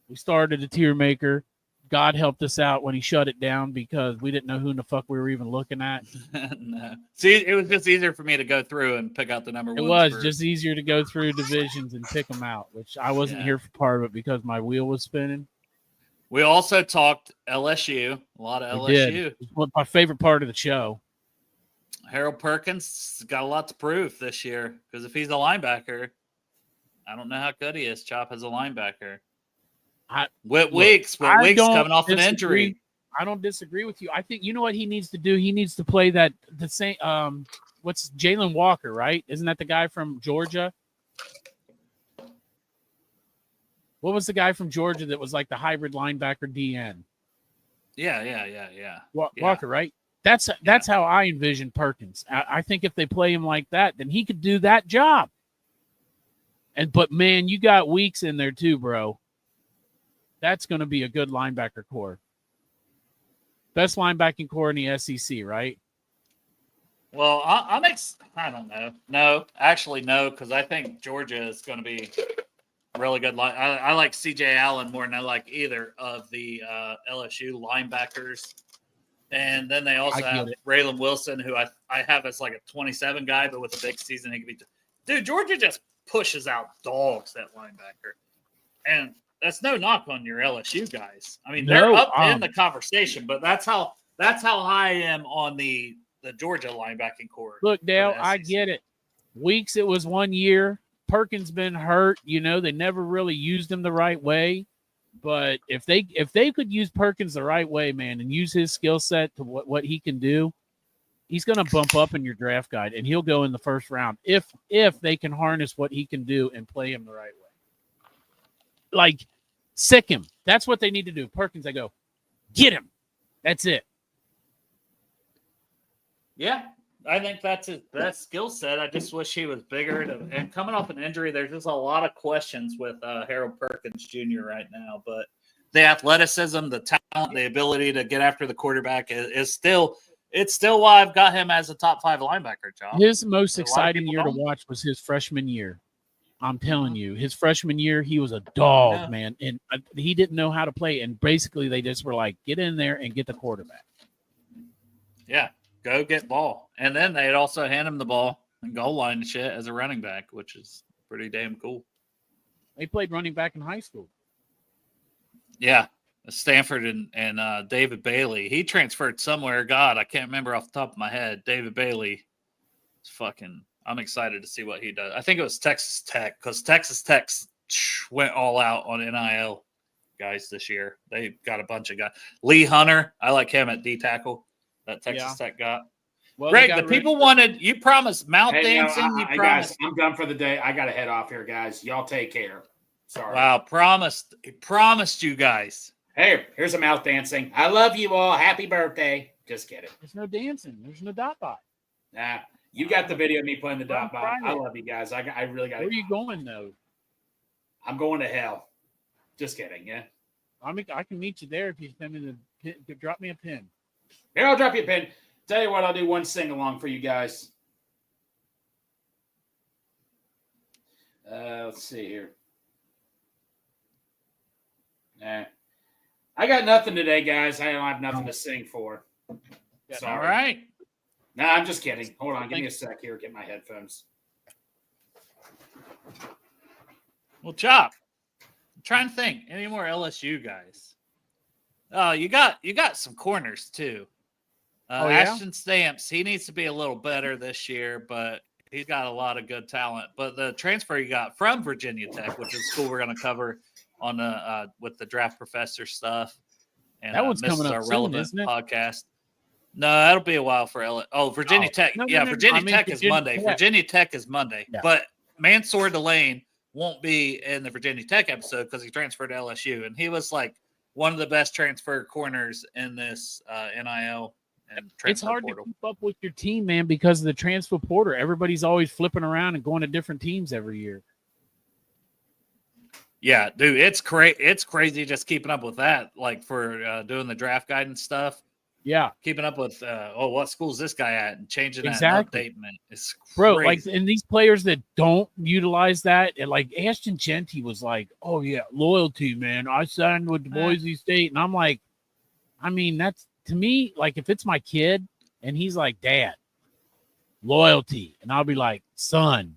We started a tier maker. God helped us out when he shut it down because we didn't know who in the fuck we were even looking at. No. See, it was just easier for me to go through and pick out the number 1. It was just easier to go through divisions and pick them out, which I wasn't here for part of it because my wheel was spinning. We also talked LSU, a lot of LSU. It was my favorite part of the show. Harold Perkins got a lot to prove this year because if he's a linebacker, I don't know how good he is, Chop, as a linebacker. Weeks coming off an injury. I don't disagree with you. I think you know what he needs to do. He needs to play the same. What's Jalen Walker, right? Isn't that the guy from Georgia? What was the guy from Georgia that was like the hybrid linebacker DN? Yeah. Walker, right? That's how I envision Perkins. I think if they play him like that, then he could do that job. But man, you got Weeks in there too, bro. That's going to be a good linebacker core. Best linebacking core in the SEC, right? Well, I don't know. No, actually, no, because I think Georgia is going to be really good. I like C.J. Allen more than I like either of the LSU linebackers. And then they also have Raylan Wilson, who I have as like a 27 guy, but with a big season, he could be. Dude, Georgia just pushes out dogs at linebacker. And that's no knock on your LSU guys. I mean, they're up in the conversation, but that's how high I am on the Georgia linebacking core. Look, Dale, I get it. Weeks, it was 1 year. Perkins been hurt. You know, they never really used him the right way. But if they could use Perkins the right way, man, and use his skill set to what he can do, he's going to bump up in your draft guide, and he'll go in the first round if they can harness what he can do and play him the right way. Like, sick him. That's what they need to do. Perkins, I go, get him. That's it. Yeah, I think that's his best skill set. I just wish he was bigger. And coming off an injury, there's just a lot of questions with Harold Perkins Jr. right now. But the athleticism, the talent, the ability to get after the quarterback is still why I've got him as a top 5 linebacker, John. His most exciting year to watch was his freshman year. I'm telling you, his freshman year, he was a dog, man. And he didn't know how to play. And basically, they just were like, get in there and get the quarterback. Yeah, go get ball. And then they'd also hand him the ball and goal line and shit as a running back, which is pretty damn cool. They played running back in high school. Yeah, Stanford and David Bailey. He transferred somewhere. God, I can't remember off the top of my head. David Bailey. It's fucking... I'm excited to see what he does. I think it was Texas Tech because Texas Tech went all out on NIL guys this year. They got a bunch of guys. Lee Hunter, I like him at D tackle that Texas Tech got. Well, Greg, the people wanted, you promised mount dancing. You promised. Guys, I'm done for the day. I got to head off here, guys. Y'all take care. Sorry. Wow, promised you guys. Hey, here's a mouth dancing. I love you all. Happy birthday. Just kidding. There's no dancing. There's no dot bot. Nah. You got the video of me playing the dot bot. I love you guys. I really got it. Where are you going, though? I'm going to hell. Just kidding, yeah. I can meet you there if you send me drop me a pin. Here, I'll drop you a pin. Tell you what, I'll do one sing-along for you guys. Let's see here. Nah. I got nothing today, guys. I don't have nothing to sing for. Sorry. All right. No, I'm just kidding. Hold on. Give me a sec here. Get my headphones. Well, Chop, I'm trying to think. Any more LSU guys? Oh, you got some corners, too. Ashton Stamps, he needs to be a little better this year, but he's got a lot of good talent. But the transfer you got from Virginia Tech, which is a school we're going to cover on with the draft professor stuff. And that one's coming up our soon, relevant isn't it? podcast. No, that'll be a while for Virginia Tech. Virginia Tech is Monday. Virginia Tech is Monday. Yeah. But Mansour Delane won't be in the Virginia Tech episode because he transferred to LSU. And he was like one of the best transfer corners in this NIL and transfer It's hard portal. to keep up with your team, man, because of the transfer portal. Everybody's always flipping around and going to different teams every year. Yeah, dude, it's crazy just keeping up with that, like for doing the draft guide and stuff. Yeah, keeping up with what school's this guy at and changing that and updating it. It's crazy. Bro, like, and these players that don't utilize that, and like Ashton Genty was like, "Oh yeah, loyalty, man. I signed with Boise State," and I'm like, I mean, that's to me like if it's my kid and he's like, "Dad, loyalty," and I'll be like, "Son,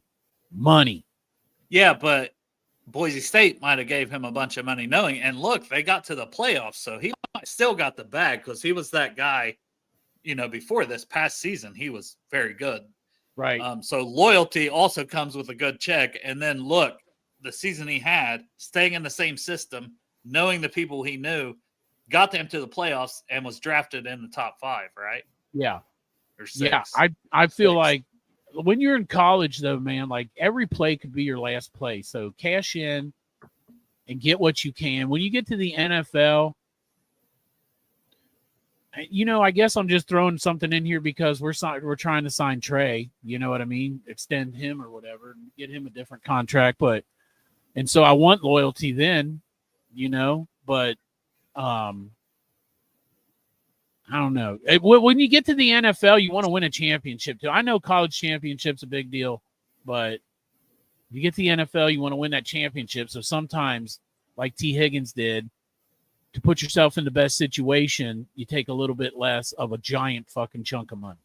money." Yeah, but Boise State might have gave him a bunch of money knowing, and look, they got to the playoffs, so he still got the bag because he was that guy, before this past season, he was very good. Right. So loyalty also comes with a good check. And then look, the season he had, staying in the same system, knowing the people he knew, got them to the playoffs and was drafted in the top 5, right? Yeah. Or 6. Yeah, I feel like when you're in college, though, man, like every play could be your last play. So cash in and get what you can. When you get to the NFL, I guess I'm just throwing something in here because we're trying to sign Trey. You know what I mean? Extend him or whatever, get him a different contract. And so I want loyalty then, but I don't know. When you get to the NFL, you want to win a championship too. I know college championship's a big deal, but you get to the NFL, you want to win that championship. So sometimes, like T. Higgins did, to put yourself in the best situation, you take a little bit less of a giant fucking chunk of money.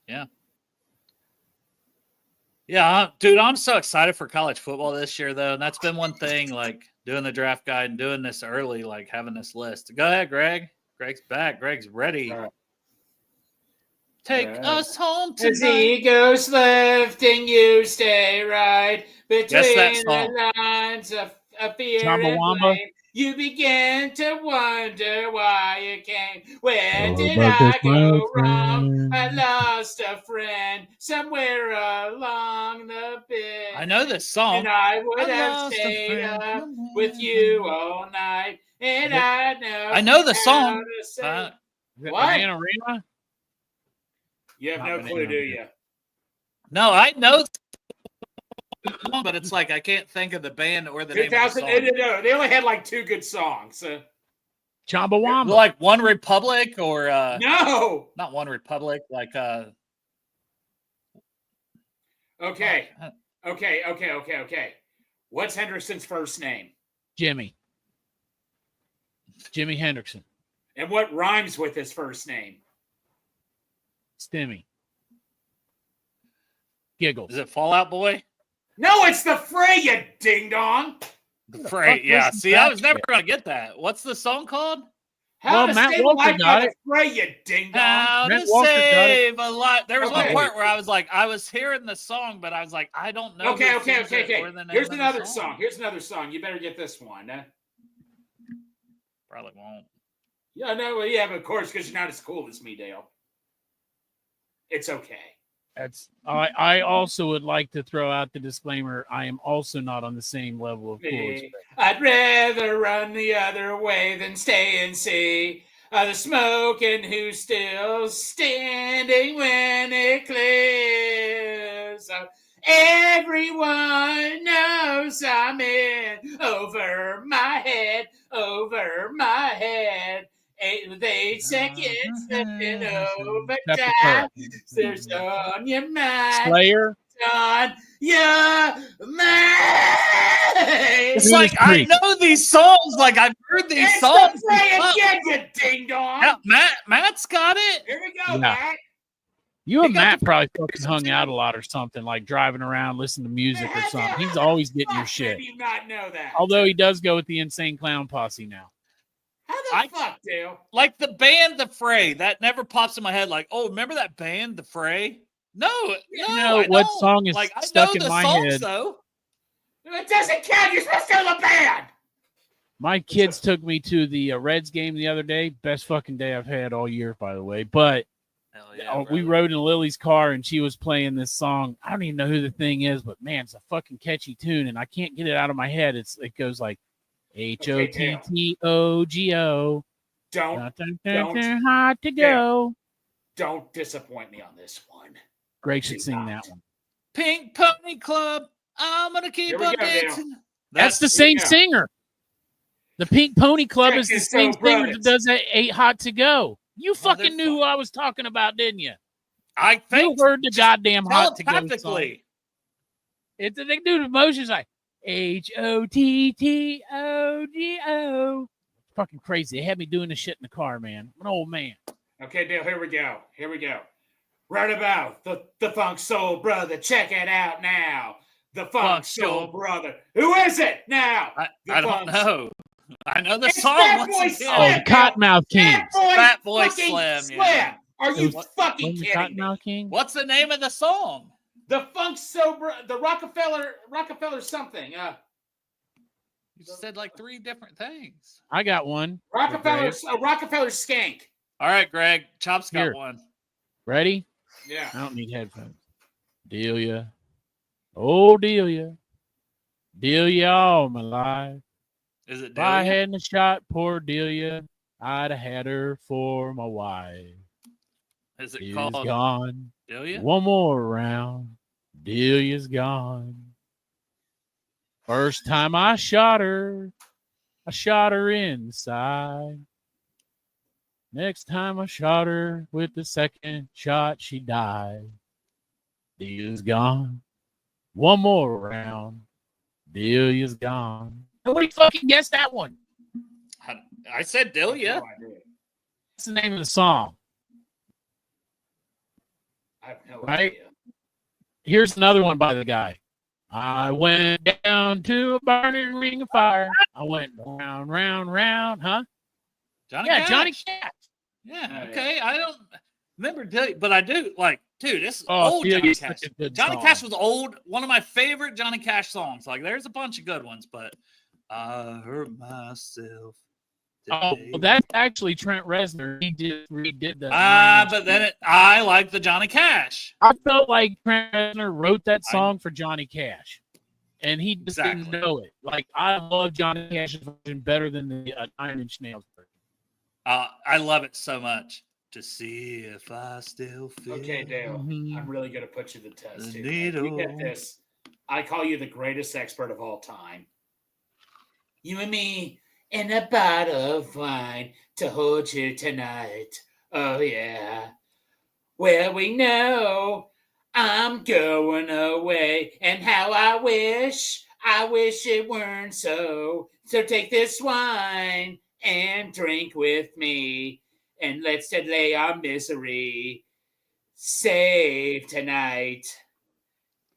Yeah. Yeah, dude, I'm so excited for college football this year, though. And that's been one thing, like doing the draft guide and doing this early, like having this list. Go ahead, Greg. Greg's back. Greg's ready. Take us home As tonight. egos lift and you stay right between that song. the lines of fear and Chumbawamba? blame. You begin to wonder why you came. Where Oh, did but I that's my go wrong? I friend. lost a friend somewhere along the bit. I know this song. And I would I have lost a stayed friend up with you all night. And I know the how song. to say- Uh, Is it What? Bananarama? You have no Not clue, Bananarama. do you? no, I know the song, but it's like I can't think of the band or the name of the 2000, song. no, they only had like 2 good songs. Chumbawamba. Like One Republic or No. not One Republic, like Okay. Okay. What's Hendrickson's first name? Jimmy Hendrickson. And what rhymes with his first name? Stimmy. Giggles. is it Fallout Boy? No, it's the Fray, you ding dong. The Freight, fuck yeah. listens See, to I that was never shit? gonna get that. What's the song called? How Well, to Matt save a Walker life got by it. the Fray, you ding dong. How Matt to Walker got it. save a life. There was one Okay. part where I was like, I was hearing the song, but I was like, I don't know. Okay. who sings it or the name Here's of the another song. Here's another song. You better get this one. Probably won't. Yeah, no, well, yeah, but of course, because you're not as cool as me, Dale. It's okay. That's I also would like to throw out the disclaimer. I am also not on the same level of cool as Greg. I'd rather run the other way than stay and see the smoke and who's still standing when it clears. Everyone knows I'm in over my head. 8 seconds slipping over Chapter time. 12. There's on your mind. Slayer. On your mind. It's Judas like I Priest. know these songs. Like I've heard these It's songs. the Fray again, you ding dong. Yeah, Matt's got it. Here we go, Yeah. Matt. You He and got Matt the- probably fucking hung out a lot or something, like driving around, listening to music or something. He's always getting your Fuck, shit. did you not know that? Although he does go with the Insane Clown Posse now. How the fuck, Dale? Like the band The Fray. That never pops in my head. Like, oh, remember that band The Fray? No, know I what don't. song is like, I stuck know in the my songs, head? though. It doesn't count. You're supposed to know the band. My kids took me to the Reds game the other day. Best fucking day I've had all year, by the way. But Hell we rode in Lily's car and she was playing this song. I don't even know who the thing is, but man, it's a fucking catchy tune and I can't get it out of my head. It goes like HOTTOGO. Don't Hot to go. don't disappoint me on this one. Greg should Do sing not. that one. Pink Pony Club. I'm gonna keep Here we on go, Dale. dancing. That's the same yeah. singer. The Pink Pony Club Check is the this same out, singer brothers. that does that 8 Hot to Go. You fucking knew who I was talking about, didn't you? I You think heard the goddamn Hot to Go song. telepathically. It's they do the motions like HOTTOGO. Fucking crazy. They had me doing this shit in the car, man. I'm an old man. Okay, Dale, here we go. Right about the Funk Soul Brother. Check it out now. The Funk Soul Brother. Who is it now? I The don't Funk know. I know the It's song. Fat once Boy again. Slim. Oh, Cottonmouth King. Fat Boy fucking Slim, yeah. Are you What- fucking Wasn't it kidding me? Cottonmouth King? What's the name of the song? The Funk Soul the Rockefeller something. You said like 3 different things. I got one. Rockefeller Skank. All right, Greg. Chop's got Here. one. Ready? Yeah. I don't need headphones. Delia. Oh, Delia. Delia all my life. Is it If I Delia? hadn't shot poor Delia, I'd have had her for my wife. Is it Delia's called gone. Delia? One more round. Delia's gone. First time I shot her inside. Next time I shot her with the second shot, she died. Delia's gone. One more round. Delia's gone. Nobody fucking guessed that one. I said Delia. No idea. What's the name of the song? I have no Right? idea. Here's another one by the guy. I went down to a burning ring of fire. I went round, round, round, huh? Johnny Yeah, Cash. Johnny Cash. Yeah, Oh, okay. I don't. Remember, but I do like, dude. This is Oh, old Feel Johnny You's Cash. such a good Johnny song. Cash was old. One of my favorite Johnny Cash songs. Like, there's a bunch of good ones, but I hurt myself. Oh, well, that's actually Trent Reznor. He redid that. But then I like the Johnny Cash. I felt like Trent Reznor wrote that song for Johnny Cash, and he just didn't know it. Like, I love Johnny Cash's version better than the 9 Inch Nails version. I love it so much. To see if I still feel. Okay, Dale, Mhm. I'm really going to put you to the test The here. You needle. get this. I call you the greatest expert of all time. You and me in a bottle of wine to hold you tonight. Oh, yeah. Well, we know I'm going away, and how I wish it weren't so. So take this wine and drink with me, and let's delay our misery. Save tonight.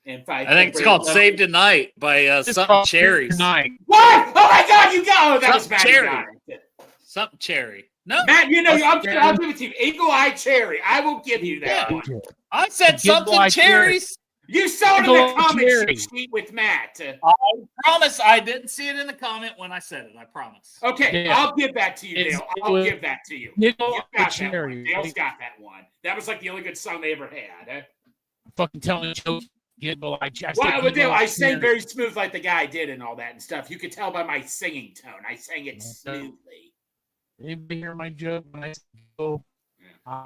And fight. I think it's called "Save Tonight" by Something Cherries. Tonight. What? Oh my God! You got that was Matt. Cherry. Something Cherry. No, Matt, you know I'll give it to you. Eagle Eye Cherry. I will give you that one. I said something cherries. You saw it in the comment sheet with Matt. I promise I didn't see it in the comment when I said it. I promise. Okay, Yeah. I'll give that to you, Dale. I'll give that to you. You got that one. Dale's got that one. That was like the only good song they ever had. Fucking telling jokes. Well, Dale, I sang very smooth like the guy did and all that and stuff. You could tell by my singing tone. I sang it smoothly. Anybody hear my joke when I go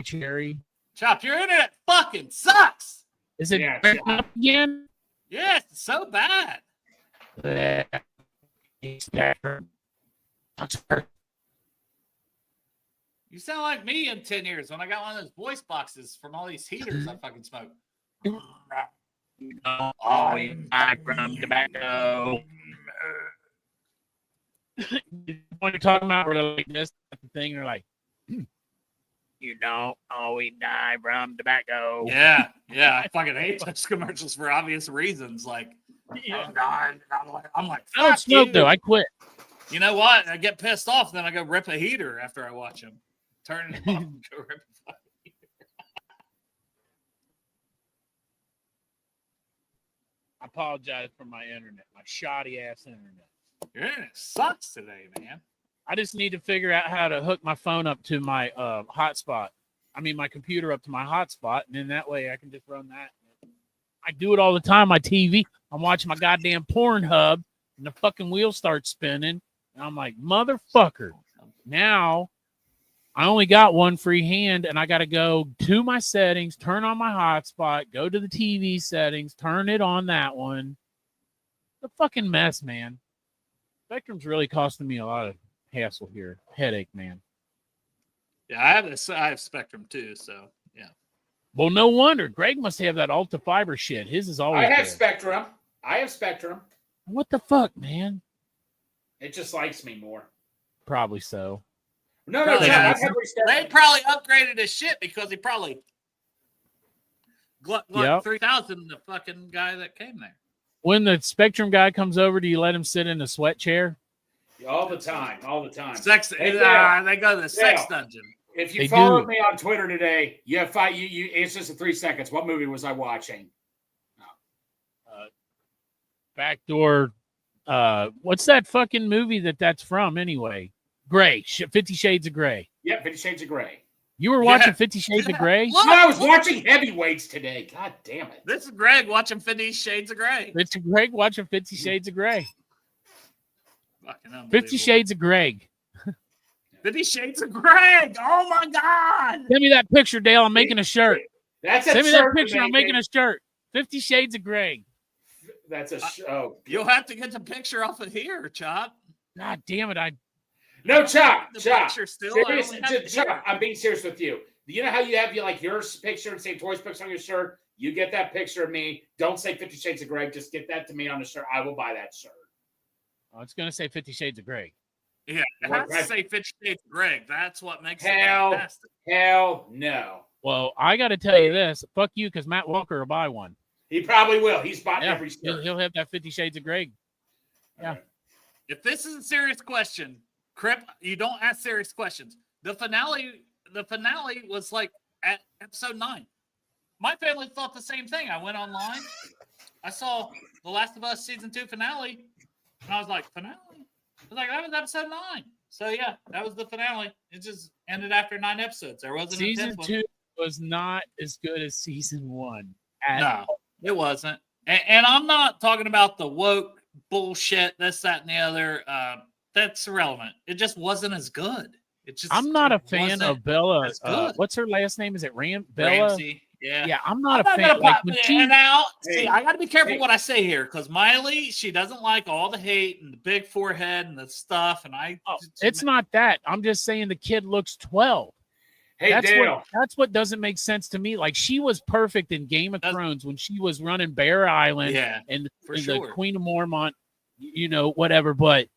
Cherry? Chop, your internet fucking sucks. Is it up again? Yes, it's so bad. You sound like me in 10 years when I got one of those voice boxes from all these heaters I fucking smoke. Oh, from tobacco. When you're talking about where they're like this thing, they're like, you don't always die from tobacco. Yeah. I fucking hate those commercials for obvious reasons. Like, I'm like, I don't smoke though. I quit. You know what? I get pissed off, then I go rip a heater after I watch them. Turn it off and go rip a fucking heater. I apologize for my internet, my shoddy ass internet. Your internet sucks today, man. I just need to figure out how to hook my phone up to my hotspot. I mean, my computer up to my hotspot, and then that way I can just run that. I do it all the time. My TV, I'm watching my goddamn Pornhub, and the fucking wheel starts spinning, and I'm like, motherfucker. Now, I only got one free hand, and I got to go to my settings, turn on my hotspot, go to the TV settings, turn it on that one. The fucking mess, man. Spectrum's really costing me a lot of hassle here. Headache, man. Yeah, I have Spectrum too, so yeah. Well, no wonder. Greg must have that Alta Fiber shit. His is always I have there. Spectrum. I have Spectrum. What the fuck, man? It just likes me more. Probably so. No, Probably Chad, not. They probably upgraded his shit because he probably Gluck 3000, the fucking guy that came there. When the Spectrum guy comes over, do you let him sit in a sweat chair? All the time. All the time. They go to the sex dungeon. If you followed me on Twitter today, you it's just in 3 seconds. What movie was I watching? Backdoor. What's that fucking movie that's from anyway? Gray. 50 Shades of Grey. Yeah, 50 Shades of Grey. You were watching 50 Shades of Grey? Look, I was watching Heavyweights today. God damn it. This is Greg watching 50 Shades of Grey. It's Greg watching 50 Shades of Grey. 50 Shades of Greg. 50 Shades of Greg. Oh my God. Send me that picture, Dale. I'm making a shirt. Send me that picture. I'm making a shirt. 50 Shades of Greg. That's a show. You'll have to get the picture off of here, Chop. God damn it. No, Chop. Chop. Chop, I'm being serious with you. You know how you have your picture and say Toys Picks on your shirt? You get that picture of me. Don't say 50 Shades of Greg. Just get that to me on the shirt. I will buy that shirt. Oh, it's going to say 50 Shades of Grey. Yeah, it has to say 50 Shades of Greg. That's what makes it fantastic. Hell no. Well, I got to tell you this. Fuck you, because Matt Walker will buy one. He probably will. He's bought every shirt. He'll have that 50 Shades of Greg. Yeah. Right. If this is a serious question, Crip, you don't ask serious questions. The finale was like at episode 9. My family thought the same thing. I went online. I saw The Last of Us season 2 finale, and I was like, finale? I was like, that was episode 9. So yeah, that was the finale. It just ended after 9 episodes. There wasn't Season a 10th 2 one. was not as good as season 1. No, it wasn't. And I'm not talking about the woke bullshit, this, that, and the other. That's irrelevant. It just wasn't as good. I'm not a fan of Bella. What's her last name? Is it Bella? Ramsey. Yeah. Yeah, I'm not a fan. See, I got to be careful what I say here because Miley, she doesn't like all the hate and the big forehead and the stuff. And it's not that. I'm just saying the kid looks 12. Hey, that's what doesn't make sense to me. Like, she was perfect in Game of Thrones when she was running Bear Island and the Queen of Mormont, whatever. But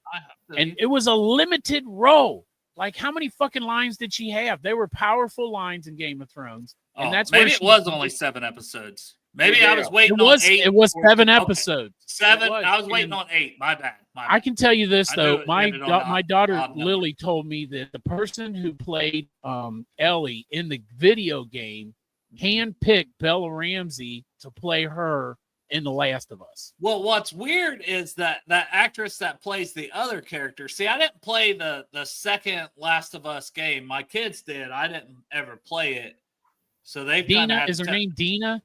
and it was a limited role. Like, how many fucking lines did she have? They were powerful lines in Game of Thrones. And that's maybe it was only 7 episodes. Maybe I was waiting on 8. It was 7 episodes. 7. I was waiting on 8. My bad. I can tell you this though. My daughter Lily told me that the person who played Ellie in the video game handpicked Bella Ramsey to play her in The Last of Us. Well, what's weird is that actress that plays the other character. See, I didn't play the second Last of Us game. My kids did. I didn't ever play it. So they've Dina is her name Dina?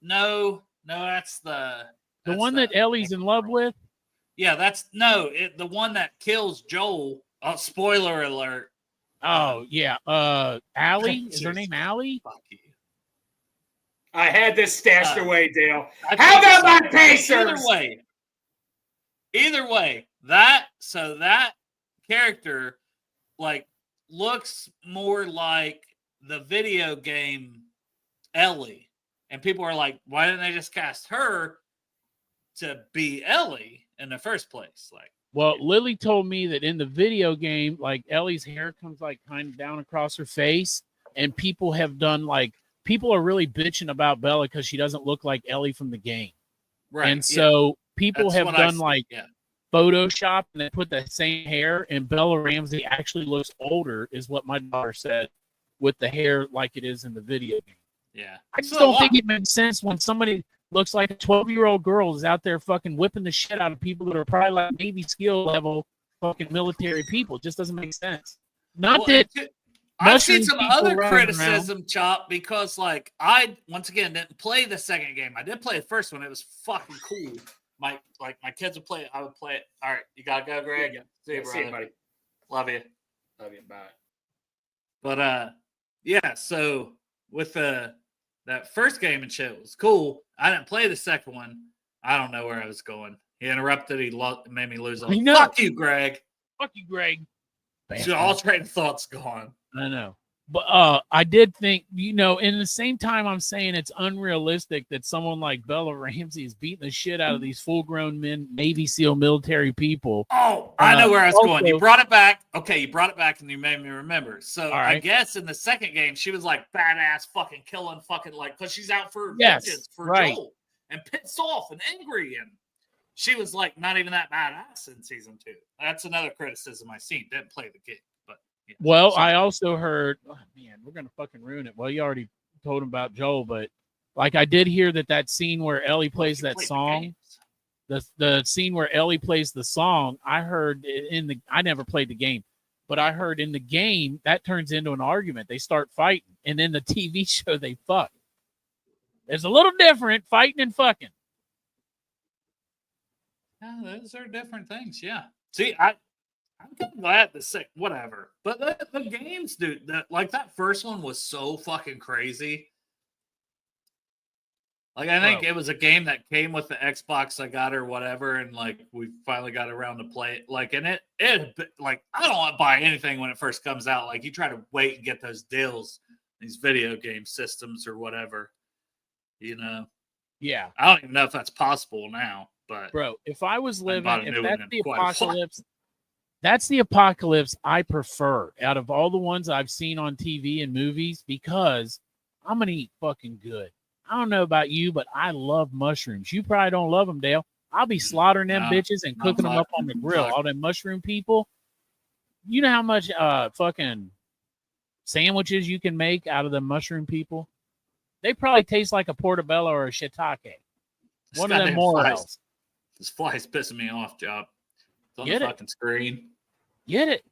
No, that's the one that Ellie's in love with. Yeah, that's the one that kills Joel. Oh, spoiler alert! Oh yeah, Allie is her name. Allie. Fuck you. I had this stashed away, Dale. How about my Pacers? Either way, that character looks more like the video game Ellie. And people are like, why didn't they just cast her to be Ellie in the first place? Well, Lily told me that in the video game, Ellie's hair comes kind of down across her face, and people have done people are really bitching about Bella because she doesn't look like Ellie from the game. Right. And so people have done Photoshop and they put the same hair, and Bella Ramsey actually looks older, is what my daughter said, with the hair like it is in the video game. Yeah. I just don't think it makes sense when somebody looks like a 12-year-old girl is out there fucking whipping the shit out of people that are probably Navy SEAL level fucking military people. It just doesn't make sense. I've seen some other criticism, Chop, because I once again didn't play the second game. I did play the first one. It was fucking cool. My kids would play it. I would play it. All right, you gotta go, Greg. Yeah. See you, See you, buddy. Love you. Love you. Bye. But yeah. So with that first game and shit was cool. I didn't play the second one. I don't know where I was going. He interrupted. He made me lose all. Fuck you, Greg. Fuck you, Greg. So all train of thoughts gone. I know. But I did think, in the same time I'm saying it's unrealistic that someone like Bella Ramsey is beating the shit out of these full-grown men, Navy SEAL military people. Oh, I know where I was going. You brought it back. Okay, you brought it back and you made me remember. So I guess in the second game, she was badass fucking killing fucking because she's out for vengeance for Joel and pissed off and angry. And she was not even that badass in season 2. That's another criticism I seen. Didn't play the game. Yeah. Well, I also heard, we're going to fucking ruin it. Well, you already told him about Joel, but I did hear that scene where Ellie plays that song, the scene where Ellie plays the song, I heard I never played the game, but I heard in the game that turns into an argument. They start fighting, and in the TV show they fuck. It's a little different, fighting and fucking. Yeah, those are different things. Yeah. See, I'm kind of glad to say whatever, but the games, dude, that first one was so fucking crazy. I think it was a game that came with the Xbox I got or whatever, and we finally got around to play it. And it I don't want to buy anything when it first comes out. You try to wait and get those deals, these video game systems or whatever. Yeah. I don't even know if that's possible now, but bro, if I was living, if that's the apocalypse. That's the apocalypse I prefer out of all the ones I've seen on TV and movies, because I'm going to eat fucking good. I don't know about you, but I love mushrooms. You probably don't love them, Dale. I'll be slaughtering them bitches and cooking them up on the grill. All them mushroom people. You know how much fucking sandwiches you can make out of the mushroom people, they probably taste like a portobello or a shiitake. One of them more else. This fly is pissing me off, Job. It's on Get the it. fucking screen. Get it.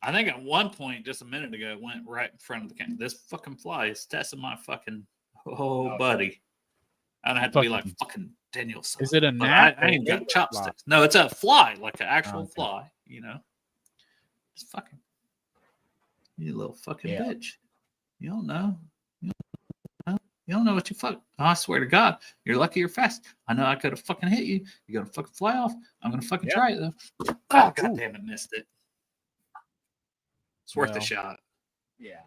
I think at one point, just a minute ago, it went right in front of the camera. This fucking fly is testing my fucking buddy. I don't have to be like fucking Danielson. Is it a gnat? I ain't got chopsticks. No, it's a fly, like an actual fly, you know. It's fucking you little fucking bitch. You don't know. You don't know what you fuck. Oh, I swear to God, you're lucky you're fast. I know I could have fucking hit you. You're gonna fucking fly off. I'm gonna fucking try it though. Oh, God damn it, missed it. It's worth a shot. Yeah.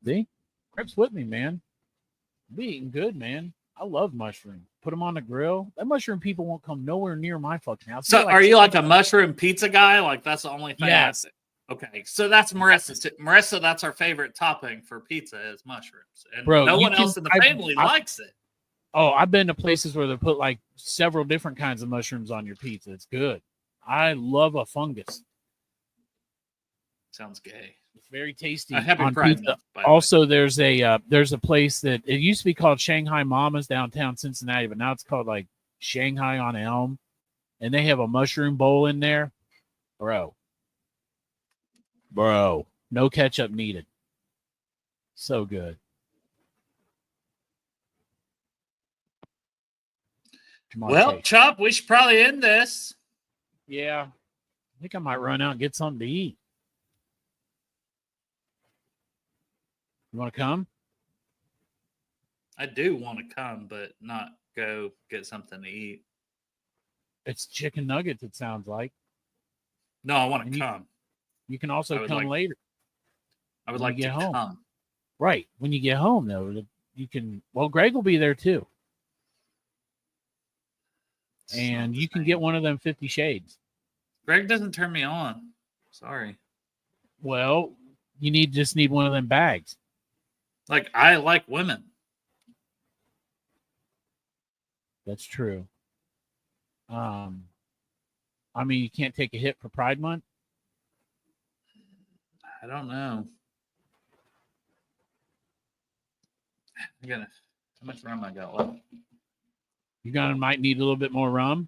See? Crep's with me, man. Be eating good, man. I love mushroom. Put them on the grill. That mushroom people won't come nowhere near my fucking house. So are you like a mushroom pizza guy? Like that's the only thing? Yes. Okay. So that's Marissa's. Marissa, that's our favorite topping for pizza is mushrooms. And Bro, no one else in the family likes it. Oh, I've been to places where they put like several different kinds of mushrooms on your pizza. It's good. I love a fungus. Sounds gay. It's very tasty. Happy Pride Month, also, there's a place that it used to be called Shanghai Mama's downtown Cincinnati, but now it's called like Shanghai on Elm, and they have a mushroom bowl in there, bro. No ketchup needed. So good. Well, Chop, we should probably end this. Yeah, I think I might run out and get something to eat. You want to come? I do want to come, but not go get something to eat. It's chicken nuggets, it sounds like. No, I want to come. You can also come later. I would like to come. Right. When you get home, though, you can. Well, Greg will be there too. And you can get one of them 50 Shades. Greg doesn't turn me on. Sorry. Well, you just need one of them bags. Like, I like women. That's true. I mean, you can't take a hit for Pride Month? I don't know. How much rum I got left? You might need a little bit more rum.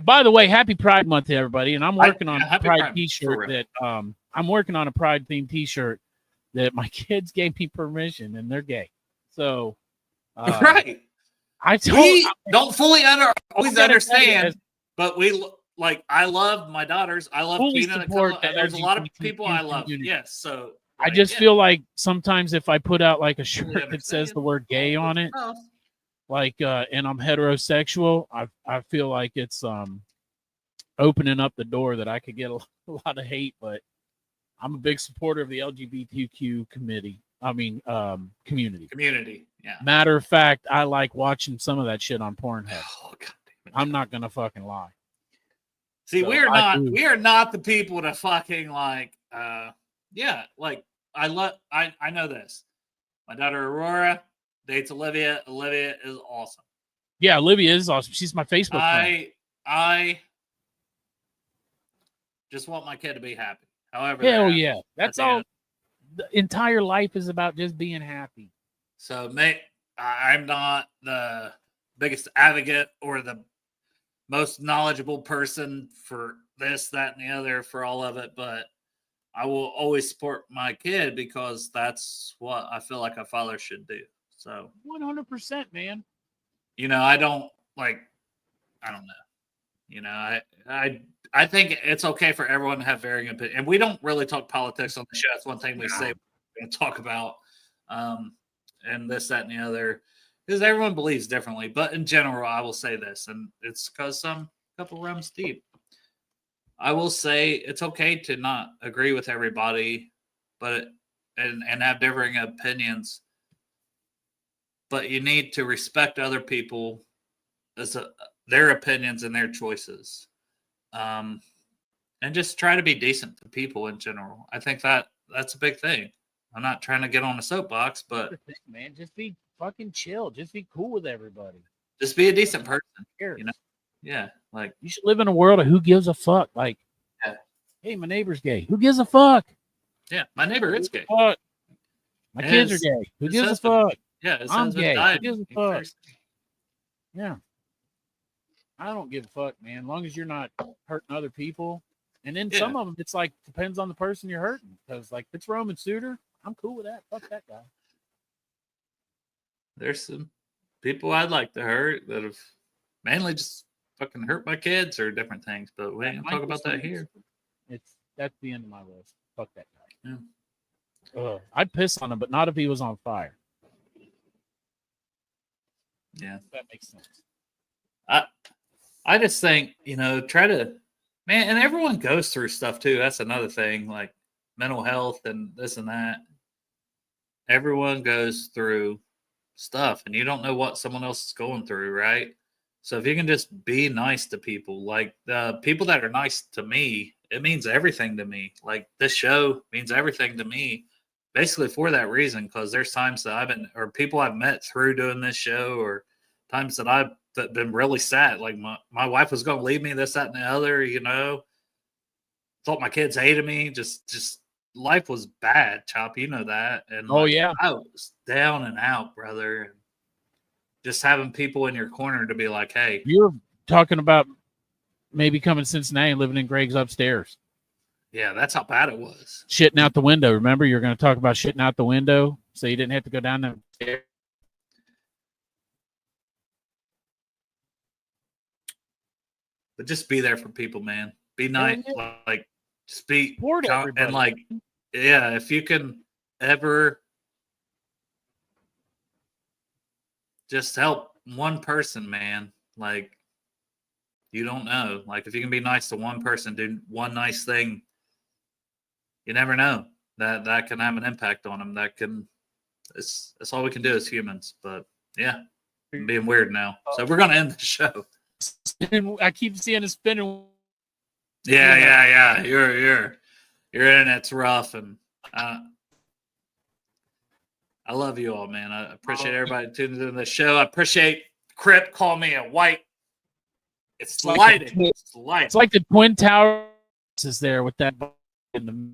By the way, happy Pride Month to everybody. And I'm working on a Pride t-shirt that I'm working on a Pride themed t-shirt that my kids gave me permission, and they're gay. So right. We don't fully always understand, but I love my daughters. I love Keenan. There's a lot of people I love. Yes. So I just feel like sometimes if I put out like a shirt that says the word gay on it, like and I'm heterosexual, I feel like it's opening up the door that I could get a lot of hate, but I'm a big supporter of the LGBTQ community. Community. Yeah. Matter of fact, I like watching some of that shit on Pornhub. Oh, God damn it. I'm not gonna fucking lie. See, so we are not the people to fucking like like I know this. My daughter Aurora dates Olivia. Olivia is awesome. Yeah, Olivia is awesome. She's my Facebook friend. I just want my kid to be happy. However, hell yeah. That's all. The entire life is about just being happy. So, I'm not the biggest advocate or the most knowledgeable person for this, that, and the other for all of it, but I will always support my kid because that's what I feel like a father should do. So 100%, man. I don't know. I think it's okay for everyone to have varying opinions. And we don't really talk politics on the show. That's one thing we say we're going to talk about. And this, that, and the other. Because everyone believes differently. But in general, I will say this. And it's because I'm a couple rums deep. I will say it's okay to not agree with everybody, but and have differing opinions. But you need to respect other people as their opinions and their choices. And just try to be decent to people in general. I think that's a big thing. I'm not trying to get on a soapbox, but man, just be fucking chill. Just be cool with everybody. Just be a decent person. Yeah. Like you should live in a world of who gives a fuck. Like, Hey, my neighbor's gay. Who gives a fuck? Yeah, my neighbor is gay. Fuck. My kids are His- gay. Who his gives a husband- fuck? Yeah, his I'm husband gay. Who died. gives a in fuck? Thursday. Yeah. I don't give a fuck, man. As long as you're not hurting other people. And then some of them, it's like, depends on the person you're hurting. Because, like, if it's Roman Suter, I'm cool with that. Fuck that guy. There's some people I'd like to hurt that have mainly just fucking hurt my kids or different things, but we ain't gonna talk about that here. That's the end of my list. Fuck that guy. Yeah. I'd piss on him, but not if he was on fire. Yeah. If that makes sense. I just think, try to, man, and everyone goes through stuff too. That's another thing, like mental health and this and that. Everyone goes through stuff and you don't know what someone else is going through, right? So if you can just be nice to people, like the people that are nice to me, it means everything to me. Like this show means everything to me, basically for that reason, because there's times that or people I've met through doing this show, or times that I've been really sad. Like my wife was going to leave me, this, that, and the other, thought my kids hated me. Just life was bad, Chop. You know that. And yeah. I was down and out, brother. And just having people in your corner to be like, hey. You're talking about maybe coming to Cincinnati and living in Greg's upstairs. Yeah, that's how bad it was. Shitting out the window. Remember, you're going to talk about shitting out the window so you didn't have to go down the stairs. But just be there for people, man. Be nice. Like, just be. Support everybody. And, like, yeah, if you can ever just help one person, man, like, you don't know. Like, if you can be nice to one person, do one nice thing, you never know. That can have an impact on them. That's all we can do as humans. But, yeah, I'm being weird now. So we're going to end the show. I keep seeing it spinning. Yeah. Your internet's rough, and I love you all, man. I appreciate everybody tuning in the show. I appreciate Crip calling me a white. It's lighting. It's light. It's like the Twin Towers is there with that in the.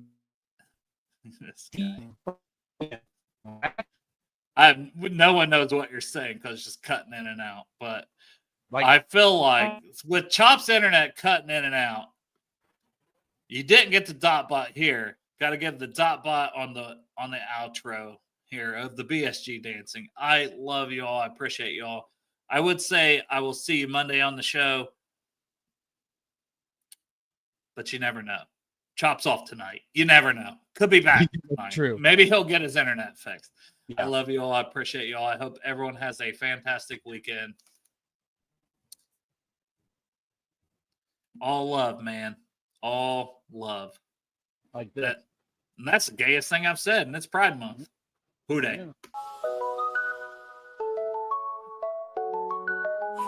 No one knows what you're saying because it's just cutting in and out, but. Like, I feel like with Chop's internet cutting in and out, you didn't get the dot bot here. Got to give the dot bot on the outro here of the BSG dancing. I love you all. I appreciate you all. I would say I will see you Monday on the show, but you never know. Chop's off tonight. You never know. Could be back tonight. True. Maybe he'll get his internet fixed. Yeah. I love you all. I appreciate you all. I hope everyone has a fantastic weekend. All love, man. All love. Like that. And that's the gayest thing I've said, and it's Pride Month. Who dey? Yeah.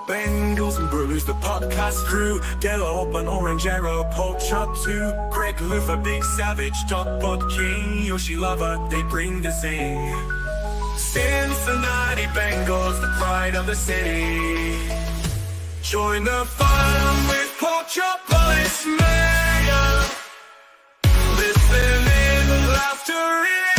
Bengals and Bruce, the podcast crew. Yellow up an orange arrow, pork chop too. Greg Luther, Big Savage, Top Bot King, Yoshi Lover, they bring the sing. Cincinnati Bengals, the pride of the city. Join the fun with pork chop, police mayor. Listen in, laughter in.